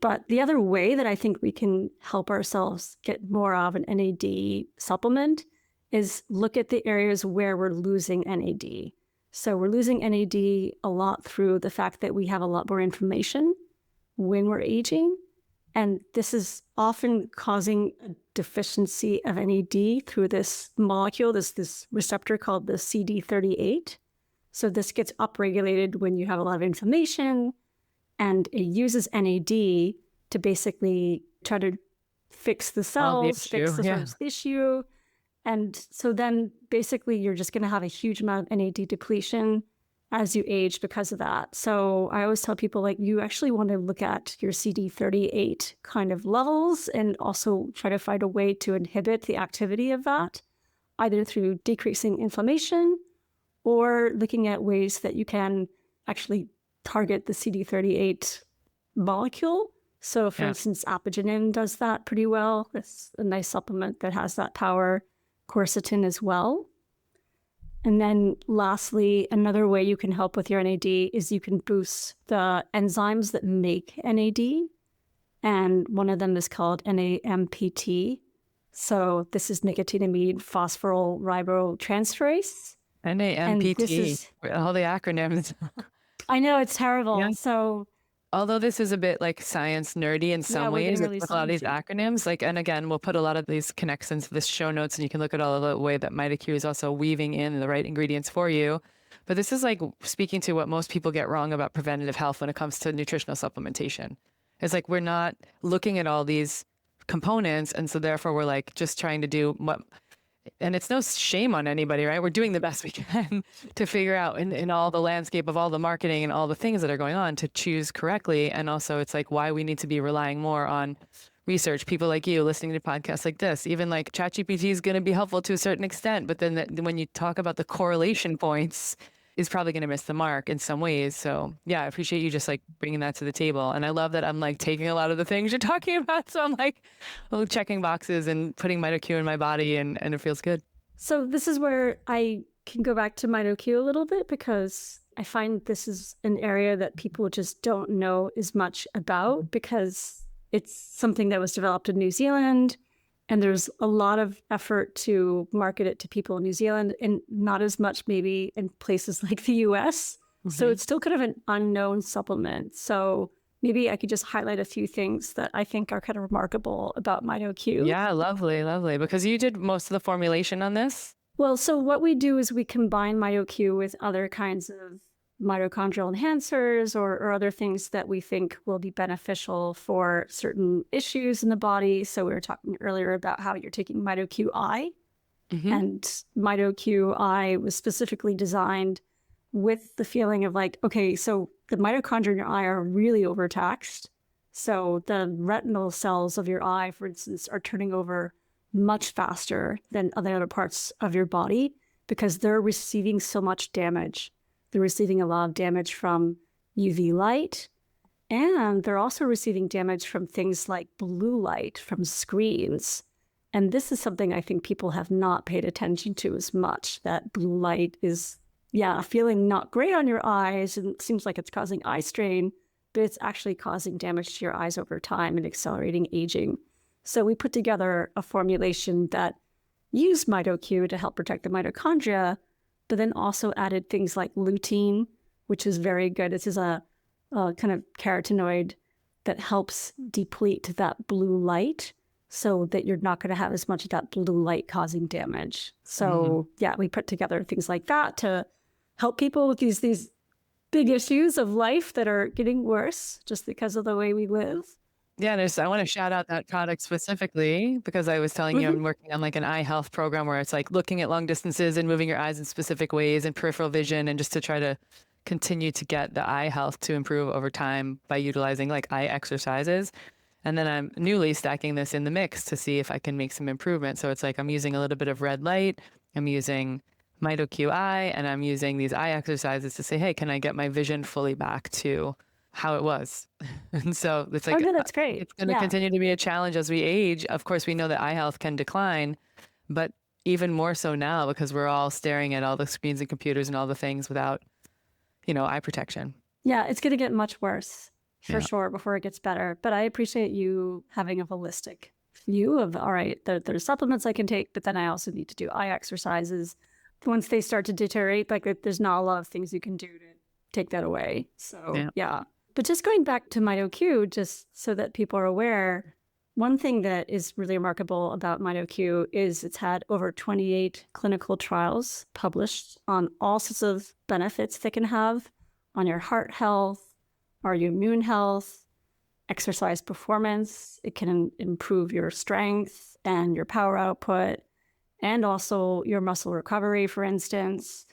But the other way that I think we can help ourselves get more of an NAD supplement is look at the areas where we're losing NAD. So we're losing NAD a lot through the fact that we have a lot more inflammation when we're aging. And this is often causing a deficiency of NAD through this molecule, this receptor called the CD38. So this gets upregulated when you have a lot of inflammation, and it uses NAD to basically try to fix the cells, fix the sort of issue. And so then basically you're just going to have a huge amount of NAD depletion as you age because of that. So I always tell people, like, you actually want to look at your CD38 kind of levels and also try to find a way to inhibit the activity of that, either through decreasing inflammation or looking at ways that you can actually target the CD38 molecule. So for instance, apigenin does that pretty well. It's a nice supplement that has that power. Quercetin as well. And then lastly, another way you can help with your NAD is you can boost the enzymes that make NAD. And one of them is called NAMPT. So this is nicotinamide phosphoryl ribotransferase. NAMPT, all the acronyms. I know, it's terrible. Yeah. So although this is a bit like science nerdy in some ways, really with a lot of these acronyms, like, and again, we'll put a lot of these connections to this show notes, and you can look at all of the way that MitoQ is also weaving in the right ingredients for you. But this is like speaking to what most people get wrong about preventative health when it comes to nutritional supplementation. It's like, we're not looking at all these components. And so therefore we're like just trying to do what, and it's no shame on anybody, right? We're doing the best we can to figure out in all the landscape of all the marketing and all the things that are going on to choose correctly. And also it's like why we need to be relying more on research, people like you listening to podcasts like this. Even like ChatGPT is going to be helpful to a certain extent, but then when you talk about the correlation points, is probably going to miss the mark in some ways. So yeah, I appreciate you just like bringing that to the table. And I love that I'm like taking a lot of the things you're talking about. So I'm like checking boxes and putting MitoQ in my body, and it feels good. So this is where I can go back to MitoQ a little bit, because I find this is an area that people just don't know as much about, because it's something that was developed in New Zealand. And there's a lot of effort to market it to people in New Zealand, and not as much maybe in places like the US. Mm-hmm. So it's still kind of an unknown supplement. So maybe I could just highlight a few things that I think are kind of remarkable about MitoQ. Yeah, lovely, lovely. Because you did most of the formulation on this? Well, so what we do is we combine MitoQ with other kinds of mitochondrial enhancers or other things that we think will be beneficial for certain issues in the body. So we were talking earlier about how you're taking MitoQ-I, and MitoQ-I was specifically designed with the feeling of like, okay, so the mitochondria in your eye are really overtaxed. So the retinal cells of your eye, for instance, are turning over much faster than other parts of your body because they're receiving so much damage. They're receiving a lot of damage from UV light, and they're also receiving damage from things like blue light from screens. And this is something I think people have not paid attention to as much, that blue light is, feeling not great on your eyes, and it seems like it's causing eye strain, but it's actually causing damage to your eyes over time and accelerating aging. So we put together a formulation that used MitoQ to help protect the mitochondria, but then also added things like lutein, which is very good. This is a kind of carotenoid that helps deplete that blue light so that you're not going to have as much of that blue light causing damage. So yeah, we put together things like that to help people with these big issues of life that are getting worse just because of the way we live. Yeah, I want to shout out that product specifically because I was telling you I'm working on like an eye health program where it's like looking at long distances and moving your eyes in specific ways and peripheral vision, and just to try to continue to get the eye health to improve over time by utilizing like eye exercises. And then I'm newly stacking this in the mix to see if I can make some improvement. So it's like I'm using a little bit of red light, I'm using MitoQ eye, and I'm using these eye exercises to say, hey, can I get my vision fully back to how it was? And so it's like, no, that's great. It's going to continue to be a challenge as we age. Of course, we know that eye health can decline, but even more so now because we're all staring at all the screens and computers and all the things without, eye protection. Yeah, it's going to get much worse for sure before it gets better. But I appreciate you having a holistic view of, all right, there's supplements I can take, but then I also need to do eye exercises. Once they start to deteriorate, like there's not a lot of things you can do to take that away. So yeah. But just going back to MitoQ, just so that people are aware, one thing that is really remarkable about MitoQ is it's had over 28 clinical trials published on all sorts of benefits they can have on your heart health, or your immune health, exercise performance. It can improve your strength and your power output, and also your muscle recovery, for instance.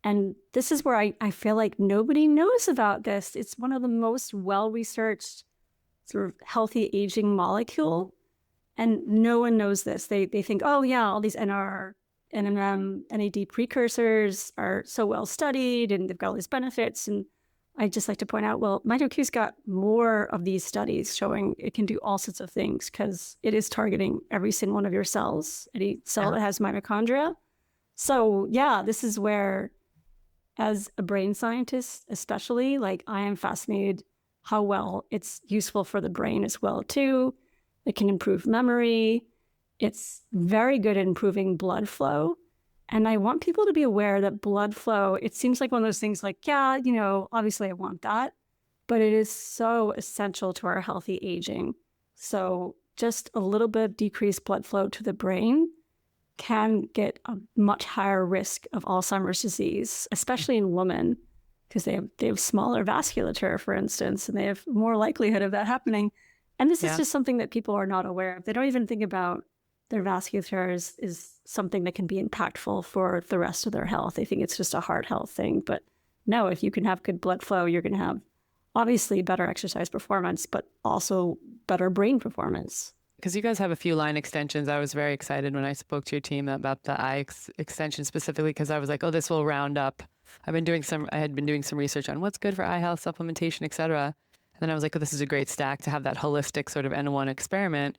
And this is where I feel like nobody knows about this. It's one of the most well-researched sort of healthy aging molecule. And no one knows this. They think, oh yeah, all these NR, NMN, NAD precursors are so well studied and they've got all these benefits. And I just like to point out, well, MitoQ's got more of these studies showing it can do all sorts of things because it is targeting every single one of your cells, any cell that has mitochondria. So yeah, this is where, as a brain scientist, especially, like I am fascinated how well it's useful for the brain as well too. It can improve memory. It's very good at improving blood flow. And I want people to be aware that blood flow, it seems like one of those things like, yeah, obviously I want that, but it is so essential to our healthy aging. So just a little bit of decreased blood flow to the brain can get a much higher risk of Alzheimer's disease, especially in women, because they have smaller vasculature, for instance, and they have more likelihood of that happening. And this is just something that people are not aware of. They don't even think about their vasculature is something that can be impactful for the rest of their health. They think it's just a heart health thing. But no, if you can have good blood flow, you're going to have obviously better exercise performance, but also better brain performance. Because you guys have a few line extensions. I was very excited when I spoke to your team about the eye extension specifically, because I was like, oh, this will round up. I had been doing some research on what's good for eye health, supplementation, et cetera. And then I was like, oh, this is a great stack to have that holistic sort of N1 experiment.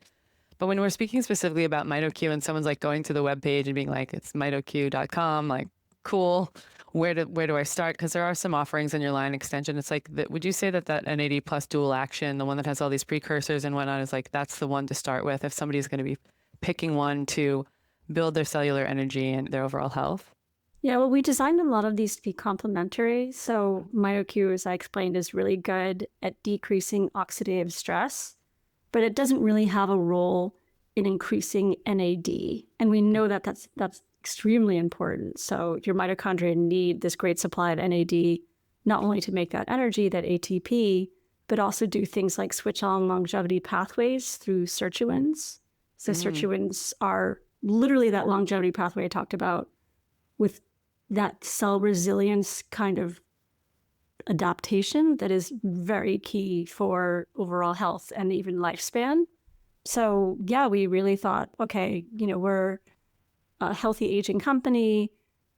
But when we're speaking specifically about MitoQ and someone's like going to the webpage and being like, it's mitoq.com, like, cool. Where do I start? Because there are some offerings in your line extension. It's like, would you say that NAD plus dual action, the one that has all these precursors and whatnot, is like, that's the one to start with if somebody's going to be picking one to build their cellular energy and their overall health? Yeah, well, we designed a lot of these to be complementary. So MitoQ, as I explained, is really good at decreasing oxidative stress, but it doesn't really have a role in increasing NAD. And we know that that's extremely important. So your mitochondria need this great supply of NAD, not only to make that energy, that ATP, but also do things like switch on longevity pathways through sirtuins. So sirtuins are literally that longevity pathway I talked about, with that cell resilience kind of adaptation that is very key for overall health and even lifespan. So yeah, we really thought, okay, we're a healthy aging company.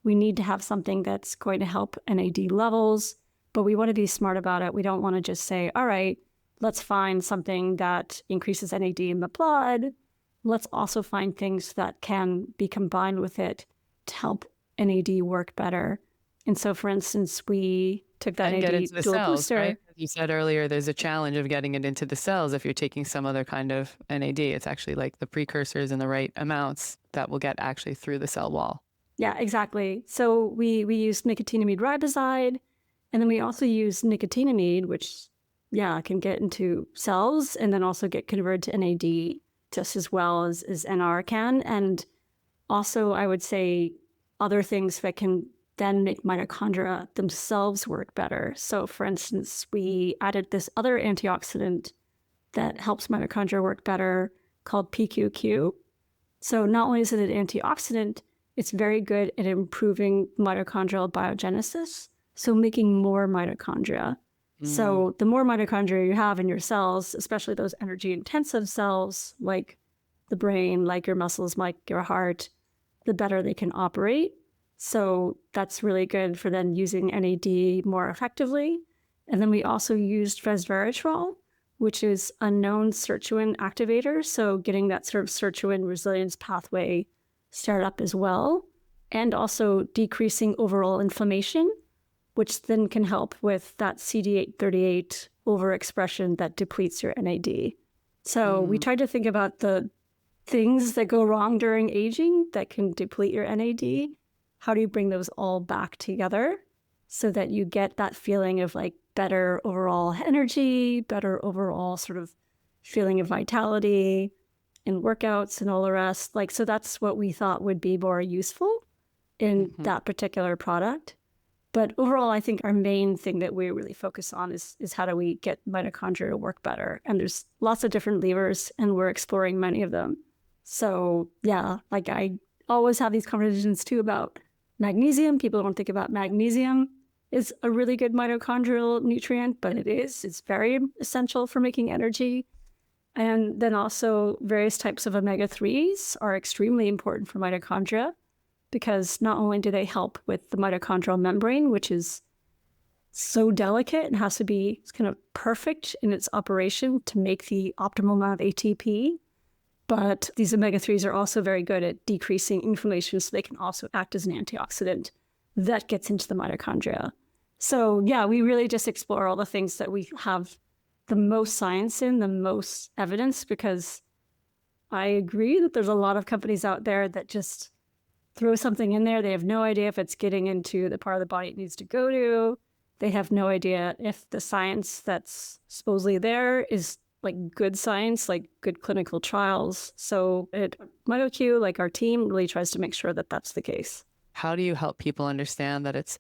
We need to have something that's going to help NAD levels, but we want to be smart about it. We don't want to just say, all right, let's find something that increases NAD in the blood. Let's also find things that can be combined with it to help NAD work better. And so, for instance, we took that and NAD get into the dual cells, booster. right? As you said earlier, there's a challenge of getting it into the cells if you're taking some other kind of NAD. It's actually like the precursors in the right amounts that will get actually through the cell wall. Yeah, exactly. So we use nicotinamide riboside, and then we also use nicotinamide, which, can get into cells and then also get converted to NAD just as well as NR can. And also, I would say other things that can then make mitochondria themselves work better. So for instance, we added this other antioxidant that helps mitochondria work better called PQQ. So not only is it an antioxidant, it's very good at improving mitochondrial biogenesis, so making more mitochondria. So the more mitochondria you have in your cells, especially those energy-intensive cells like the brain, like your muscles, like your heart, the better they can operate. So that's really good for then using NAD more effectively. And then we also used resveratrol, which is a known sirtuin activator. So getting that sort of sirtuin resilience pathway started up as well, and also decreasing overall inflammation, which then can help with that CD838 overexpression that depletes your NAD. So we tried to think about the things that go wrong during aging that can deplete your NAD. How do you bring those all back together so that you get that feeling of like better overall energy, better overall sort of feeling of vitality in workouts and all the rest? Like, so that's what we thought would be more useful in that particular product. But overall, I think our main thing that we really focus on is how do we get mitochondria to work better? And there's lots of different levers, and we're exploring many of them. So yeah, like I always have these conversations too about magnesium. People don't think about magnesium is a really good mitochondrial nutrient, but it is. It's very essential for making energy. And then also various types of omega-3s are extremely important for mitochondria, because not only do they help with the mitochondrial membrane, which is so delicate and has to be kind of perfect in its operation to make the optimal amount of ATP, but these omega-3s are also very good at decreasing inflammation, so they can also act as an antioxidant that gets into the mitochondria. So yeah, we really just explore all the things that we have the most science in, the most evidence, because I agree that there's a lot of companies out there that just throw something in there. They have no idea if it's getting into the part of the body it needs to go to. They have no idea if the science that's supposedly there is like good science, like good clinical trials. So at MitoQ, like our team really tries to make sure that that's the case. How do you help people understand that it's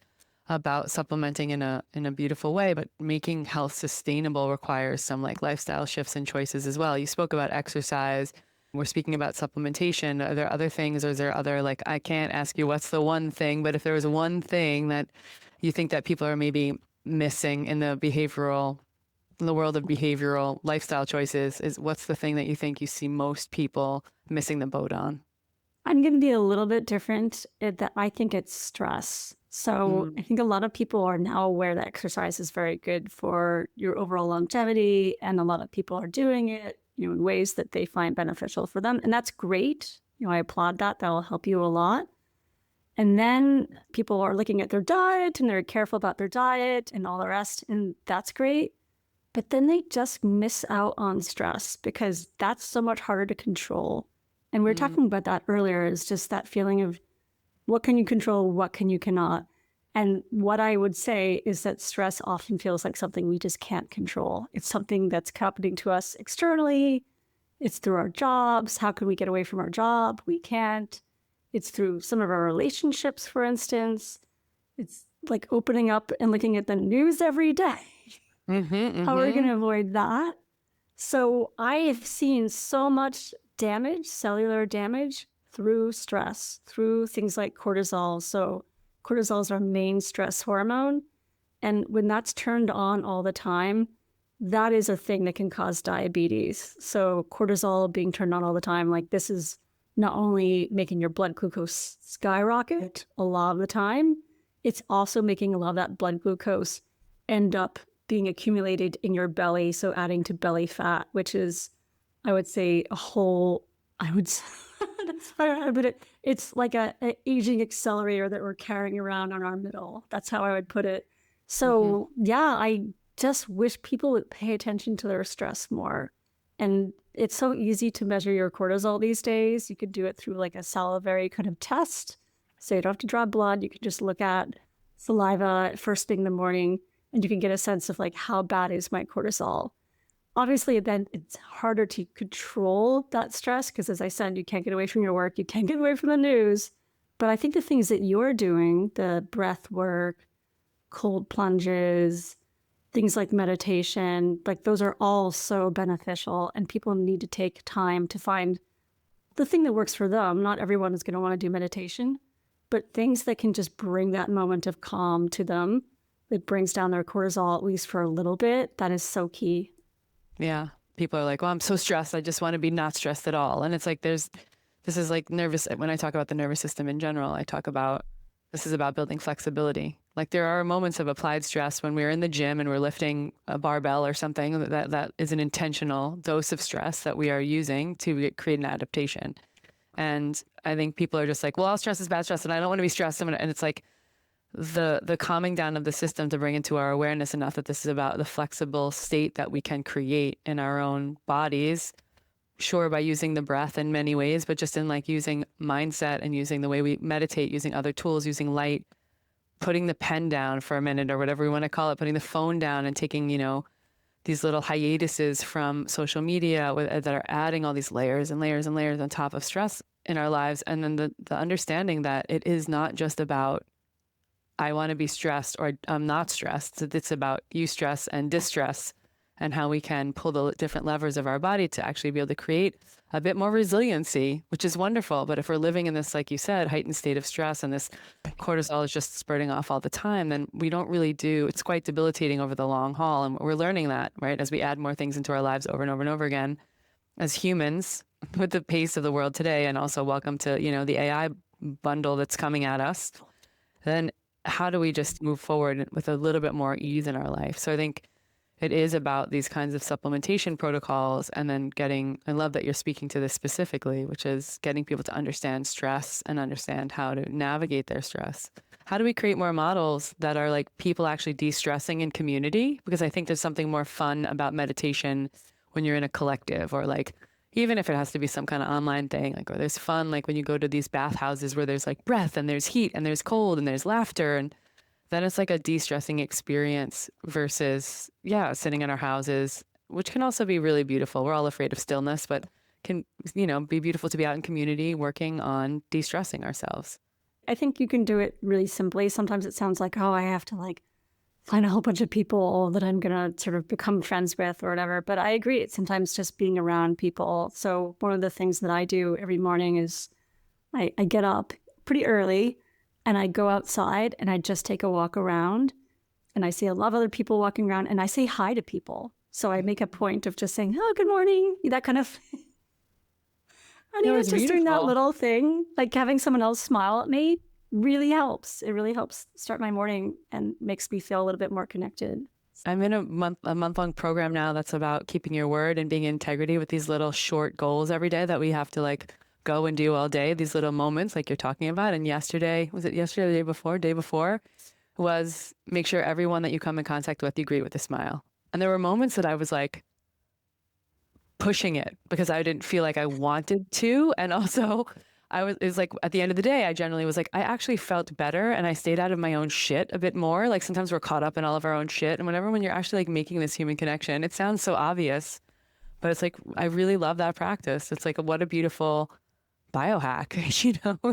about supplementing in a beautiful way, but making health sustainable requires some like lifestyle shifts and choices as well? You spoke about exercise. We're speaking about supplementation. Are there other things, or is there other, like, I can't ask you what's the one thing, but if there was one thing that you think that people are maybe missing in the world of behavioral lifestyle choices, is what's the thing that you think you see most people missing the boat on? I'm going to be a little bit different in that I think it's stress. So I think a lot of people are now aware that exercise is very good for your overall longevity, and a lot of people are doing it, in ways that they find beneficial for them. And that's great. I applaud that. That will help you a lot. And then people are looking at their diet and they're careful about their diet and all the rest. And that's great. But then they just miss out on stress, because that's so much harder to control. And we were talking about that earlier, is just that feeling of what can you control, what can you cannot. And what I would say is that stress often feels like something we just can't control. It's something that's happening to us externally. It's through our jobs. How can we get away from our job? We can't. It's through some of our relationships, for instance. It's like opening up and looking at the news every day. How are we going to avoid that? So I have seen so much damage, cellular damage, through stress, through things like cortisol. So cortisol is our main stress hormone. And when that's turned on all the time, that is a thing that can cause diabetes. So cortisol being turned on all the time, like this is not only making your blood glucose skyrocket a lot of the time, it's also making a lot of that blood glucose end up being accumulated in your belly. So adding to belly fat, which is, I would say, but it's like an aging accelerator that we're carrying around on our middle. That's how I would put it. So yeah, I just wish people would pay attention to their stress more. And it's so easy to measure your cortisol these days. You could do it through like a salivary kind of test. So you don't have to draw blood. You can just look at saliva first thing in the morning, and you can get a sense of like, how bad is my cortisol? Obviously, then it's harder to control that stress because, as I said, you can't get away from your work. You can't get away from the news. But I think the things that you're doing, the breath work, cold plunges, things like meditation, like those are all so beneficial, and people need to take time to find the thing that works for them. Not everyone is going to want to do meditation, but things that can just bring that moment of calm to them. It brings down their cortisol, at least for a little bit. That is so key. Yeah. People are like, well, I'm so stressed. I just want to be not stressed at all. And it's like, this is like nervous. When I talk about the nervous system in general, I talk about, this is about building flexibility. Like there are moments of applied stress when we're in the gym and we're lifting a barbell or something that is an intentional dose of stress that we are using to create an adaptation. And I think people are just like, well, all stress is bad stress and I don't want to be stressed. And it's like the calming down of the system to bring into our awareness enough that this is about the flexible state that we can create in our own bodies. Sure, by using the breath in many ways, but just in like using mindset and using the way we meditate, using other tools, using light, putting the pen down for a minute or whatever we want to call it, putting the phone down and taking, these little hiatuses from social media that are adding all these layers and layers and layers on top of stress in our lives. And then the understanding that it is not just about, I want to be stressed or I'm not stressed. It's about eustress and distress and how we can pull the different levers of our body to actually be able to create a bit more resiliency, which is wonderful. But if we're living in this, like you said, heightened state of stress and this cortisol is just spurting off all the time, then we don't really it's quite debilitating over the long haul. And we're learning that, right? As we add more things into our lives over and over and over again as humans with the pace of the world today. And also welcome to, the AI bundle that's coming at us. Then how do we just move forward with a little bit more ease in our life? So I think it is about these kinds of supplementation protocols and then I love that you're speaking to this specifically, which is getting people to understand stress and understand how to navigate their stress. How do we create more models that are like people actually de-stressing in community? Because I think there's something more fun about meditation when you're in a collective or like, even if it has to be some kind of online thing, like, or there's fun, like when you go to these bathhouses where there's like breath and there's heat and there's cold and there's laughter. And then it's like a de-stressing experience versus, sitting in our houses, which can also be really beautiful. We're all afraid of stillness, but can, be beautiful to be out in community working on de-stressing ourselves. I think you can do it really simply. Sometimes it sounds like, oh, I have to like find a whole bunch of people that I'm going to sort of become friends with or whatever. But I agree. It's sometimes just being around people. So one of the things that I do every morning is I get up pretty early and I go outside and I just take a walk around and I see a lot of other people walking around and I say hi to people. So I make a point of just saying, oh, good morning, that kind of. And even just doing that little thing, like having someone else smile at me really helps. It really helps start my morning and makes me feel a little bit more connected. I'm in a month-long program now that's about keeping your word and being in integrity with these little short goals every day that we have to like go and do all day, these little moments like you're talking about. And yesterday, was it yesterday or the day before, was make sure everyone that you come in contact with, you greet with a smile. And there were moments that I was like pushing it because I didn't feel like I wanted to. And also it was like at the end of the day, I generally was like, I actually felt better and I stayed out of my own shit a bit more. Like sometimes we're caught up in all of our own shit. And when you're actually like making this human connection, it sounds so obvious, but it's like, I really love that practice. It's like, what a beautiful biohack,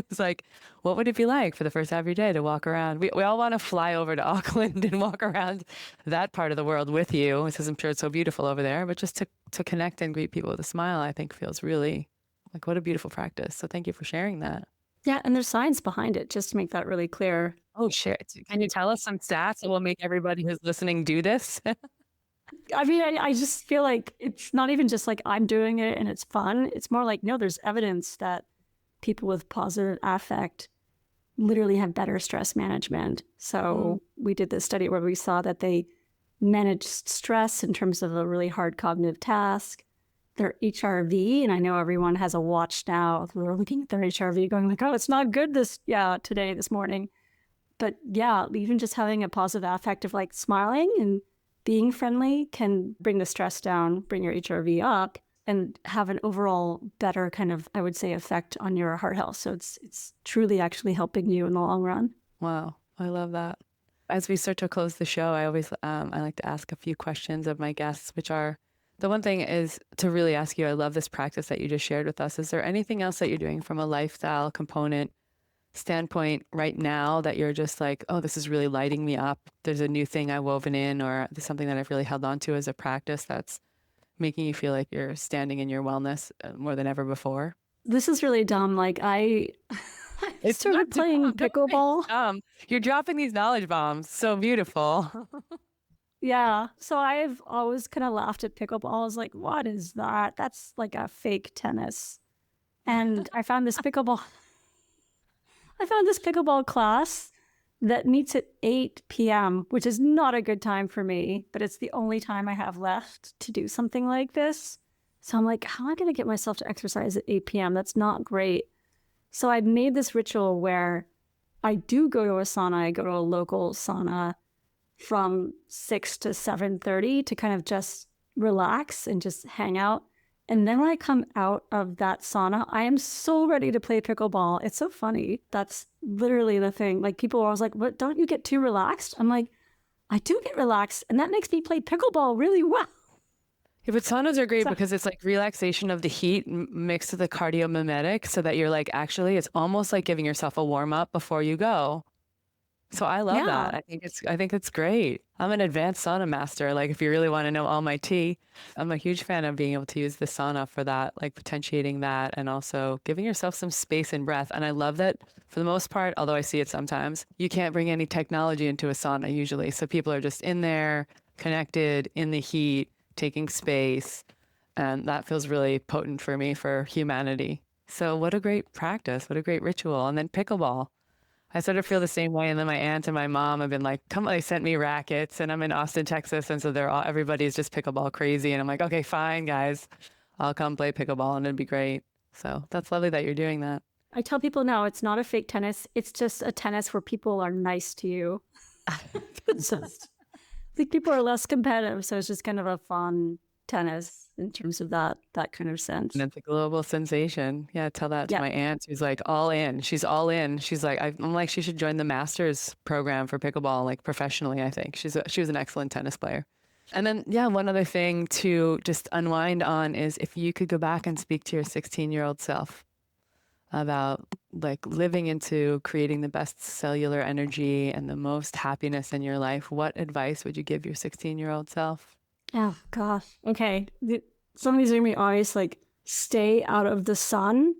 it's like, what would it be like for the first half of your day to walk around? We all want to fly over to Auckland and walk around that part of the world with you, because I'm sure it's so beautiful over there, but just to connect and greet people with a smile, I think feels really like, what a beautiful practice. So thank you for sharing that. Yeah. And there's science behind it, just to make that really clear. Oh, shit. Can you tell us some stats that will make everybody who's listening do this? I mean, I just feel like it's not even just like I'm doing it and it's fun. It's more like, no, there's evidence that people with positive affect literally have better stress management. So we did this study where we saw that they managed stress in terms of a really hard cognitive task. Their HRV, and I know everyone has a watch now. We're looking at their HRV going like, oh, it's not good this morning. But yeah, even just having a positive affect of like smiling and being friendly can bring the stress down, bring your HRV up. and have an overall better kind of, I would say, effect on your heart health. So it's truly actually helping you in the long run. Wow. I love that. As we start to close the show, I always, I like to ask a few questions of my guests, which are, the one thing is to really ask you, I love this practice that you just shared with us. Is there anything else that you're doing from a lifestyle component standpoint right now that you're just like, oh, this is really lighting me up? There's a new thing I've woven in, or there's something that I've really held on to as a practice that's making you feel like you're standing in your wellness more than ever before? This is really dumb. Like I started playing pickleball. You're dropping these knowledge bombs. So beautiful. Yeah. So I've always kind of laughed at pickleball. I was like, what is that? That's like a fake tennis. And I found this pickleball class that meets at 8 p.m., which is not a good time for me, but it's the only time I have left to do something like this. So I'm like, how am I going to get myself to exercise at 8 p.m.? That's not great. So I made this ritual where I do go to a sauna. I go to a local sauna from 6 to 7:30 to kind of just relax and just hang out. And then when I come out of that sauna, I am so ready to play pickleball. It's so funny. That's literally the thing. Like people are always like, "What? Don't you get too relaxed?" I'm like, I do get relaxed, and that makes me play pickleball really well. Yeah, but saunas are great because it's like relaxation of the heat mixed with the cardiomimetic, so that you're like, actually, it's almost like giving yourself a warm up before you go. So I love that. I think it's great. I'm an advanced sauna master. Like if you really want to know all my tea, I'm a huge fan of being able to use the sauna for that, like potentiating that and also giving yourself some space and breath. And I love that for the most part, although I see it sometimes, you can't bring any technology into a sauna usually. So people are just in there, connected, in the heat, taking space. And that feels really potent for me, for humanity. So what a great practice. What a great ritual. And then pickleball. I sort of feel the same way. And then my aunt and my mom have been like, come on, they sent me rackets, and I'm in Austin, Texas. And so everybody's just pickleball crazy. And I'm like, okay, fine, guys, I'll come play pickleball and it'd be great. So that's lovely that you're doing that. I tell people now it's not a fake tennis. It's just a tennis where people are nice to you. It's just, I think people are less competitive. So it's just kind of a fun tennis in terms of that kind of sense. And it's a global sensation. Yeah, tell that to my aunt who's like all in. She's all in. She's like, I'm like, she should join the master's program for pickleball, like professionally, I think. She was an excellent tennis player. And then, yeah, one other thing to just unwind on is if you could go back and speak to your 16-year-old self about like living into creating the best cellular energy and the most happiness in your life, what advice would you give your 16-year-old self? Oh, gosh. Okay. Some of these are going to be obvious, like stay out of the sun.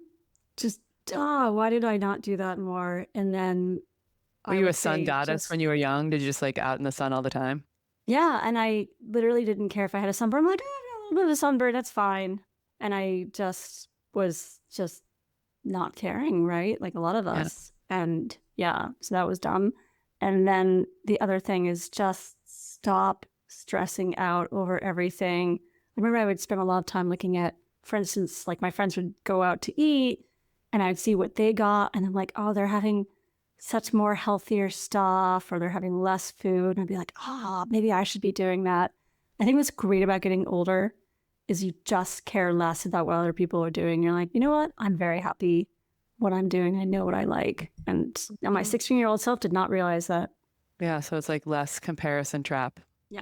Just, why did I not do that more? And then were you a sun goddess when you were young? Did you just like out in the sun all the time? Yeah. And I literally didn't care if I had a sunburn. I'm like, a little bit of a sunburn, that's fine. And I just was just not caring, right? Like a lot of us. Yeah. And yeah, so that was dumb. And then the other thing is just stop stressing out over everything. I remember I would spend a lot of time looking at, for instance, like my friends would go out to eat and I'd see what they got and I'm like, oh, they're having such more healthier stuff or they're having less food. And I'd be like, maybe I should be doing that. I think what's great about getting older is you just care less about what other people are doing. You're like, you know what? I'm very happy what I'm doing. I know what I like. And my 16-year-old self did not realize that. Yeah. So it's like less comparison trap.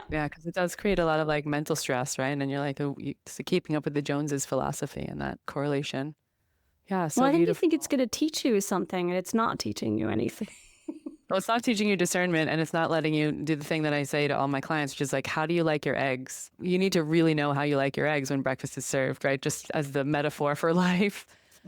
Yeah, because it does create a lot of like mental stress, right? And you're like so keeping up with the Joneses philosophy and that correlation. Yeah, so well, I beautiful. think it's going to teach you something, and it's not teaching you anything. Well, it's not teaching you discernment, and it's not letting you do the thing that I say to all my clients, which is like, how do you like your eggs? You need to really know how you like your eggs when breakfast is served, right? Just as the metaphor for life.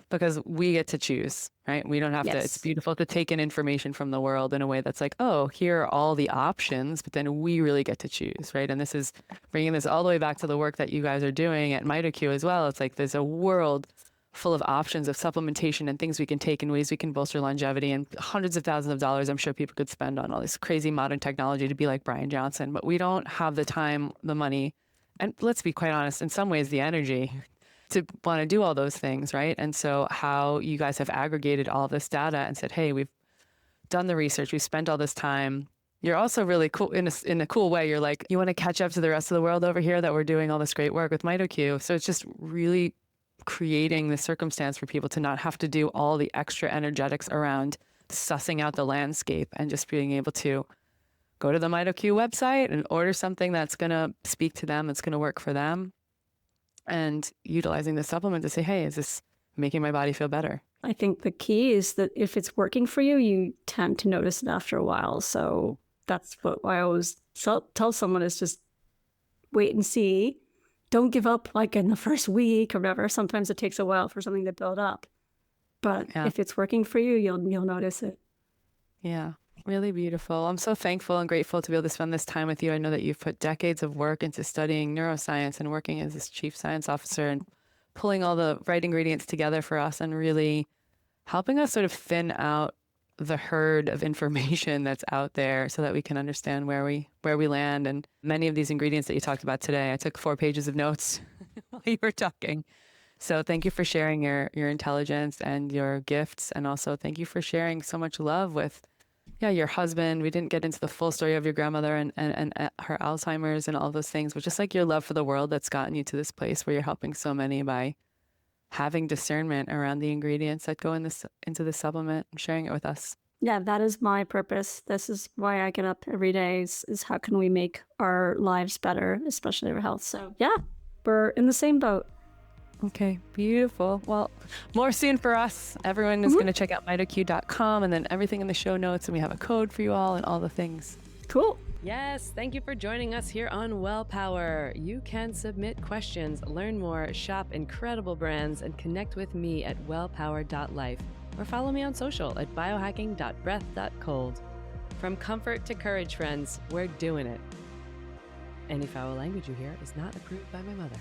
Because we get to choose, right? We don't have to. It's beautiful to take in information from the world in a way that's like, oh, here are all the options, but then we really get to choose, right? And this is bringing this all the way back to the work that you guys are doing at MitoQ as well. It's like there's a world full of options of supplementation and things we can take in ways we can bolster longevity, and hundreds of thousands of dollars I'm sure people could spend on all this crazy modern technology to be like Brian Johnson. But we don't have the time, the money, and let's be quite honest, in some ways, the energy to want to do all those things, right? And so how you guys have aggregated all this data and said, hey, we've done the research, we've spent all this time, You're also really cool in a cool way. You're like, you want to catch up to the rest of the world over here that we're doing all this great work with MitoQ. So it's just really creating the circumstance for people to not have to do all the extra energetics around sussing out the landscape and just being able to go to the MitoQ website and order something that's going to speak to them, that's going to work for them, and utilizing the supplement to say, hey, is this making my body feel better? I think the key is that if it's working for you, you tend to notice it after a while. So that's what I always tell someone is just wait and see. Don't give up like in the first week or whatever. Sometimes it takes a while for something to build up. But if it's working for you, you'll notice it. Yeah, really beautiful. I'm so thankful and grateful to be able to spend this time with you. I know that you've put decades of work into studying neuroscience and working as this chief science officer and pulling all the right ingredients together for us and really helping us sort of thin out the herd of information that's out there so that we can understand where we land. And many of these ingredients that you talked about today, I took 4 pages of notes while you were talking. So thank you for sharing your intelligence and your gifts. And also thank you for sharing so much love with your husband. We didn't get into the full story of your grandmother and her Alzheimer's and all those things, but just like your love for the world that's gotten you to this place where you're helping so many by having discernment around the ingredients that go into this supplement and sharing it with us. Yeah, that is my purpose. This is why I get up every day is how can we make our lives better, especially our health. So yeah, we're in the same boat. Okay, beautiful. Well, more soon for us. Everyone is going to check out MitoQ.com and then everything in the show notes. And we have a code for you all and all the things. Cool. Yes, thank you for joining us here on Well Power. You can submit questions, learn more, shop incredible brands, and connect with me at wellpower.life or follow me on social at biohacking.breath.cold. From comfort to courage, friends, we're doing it. Any foul language you hear is not approved by my mother.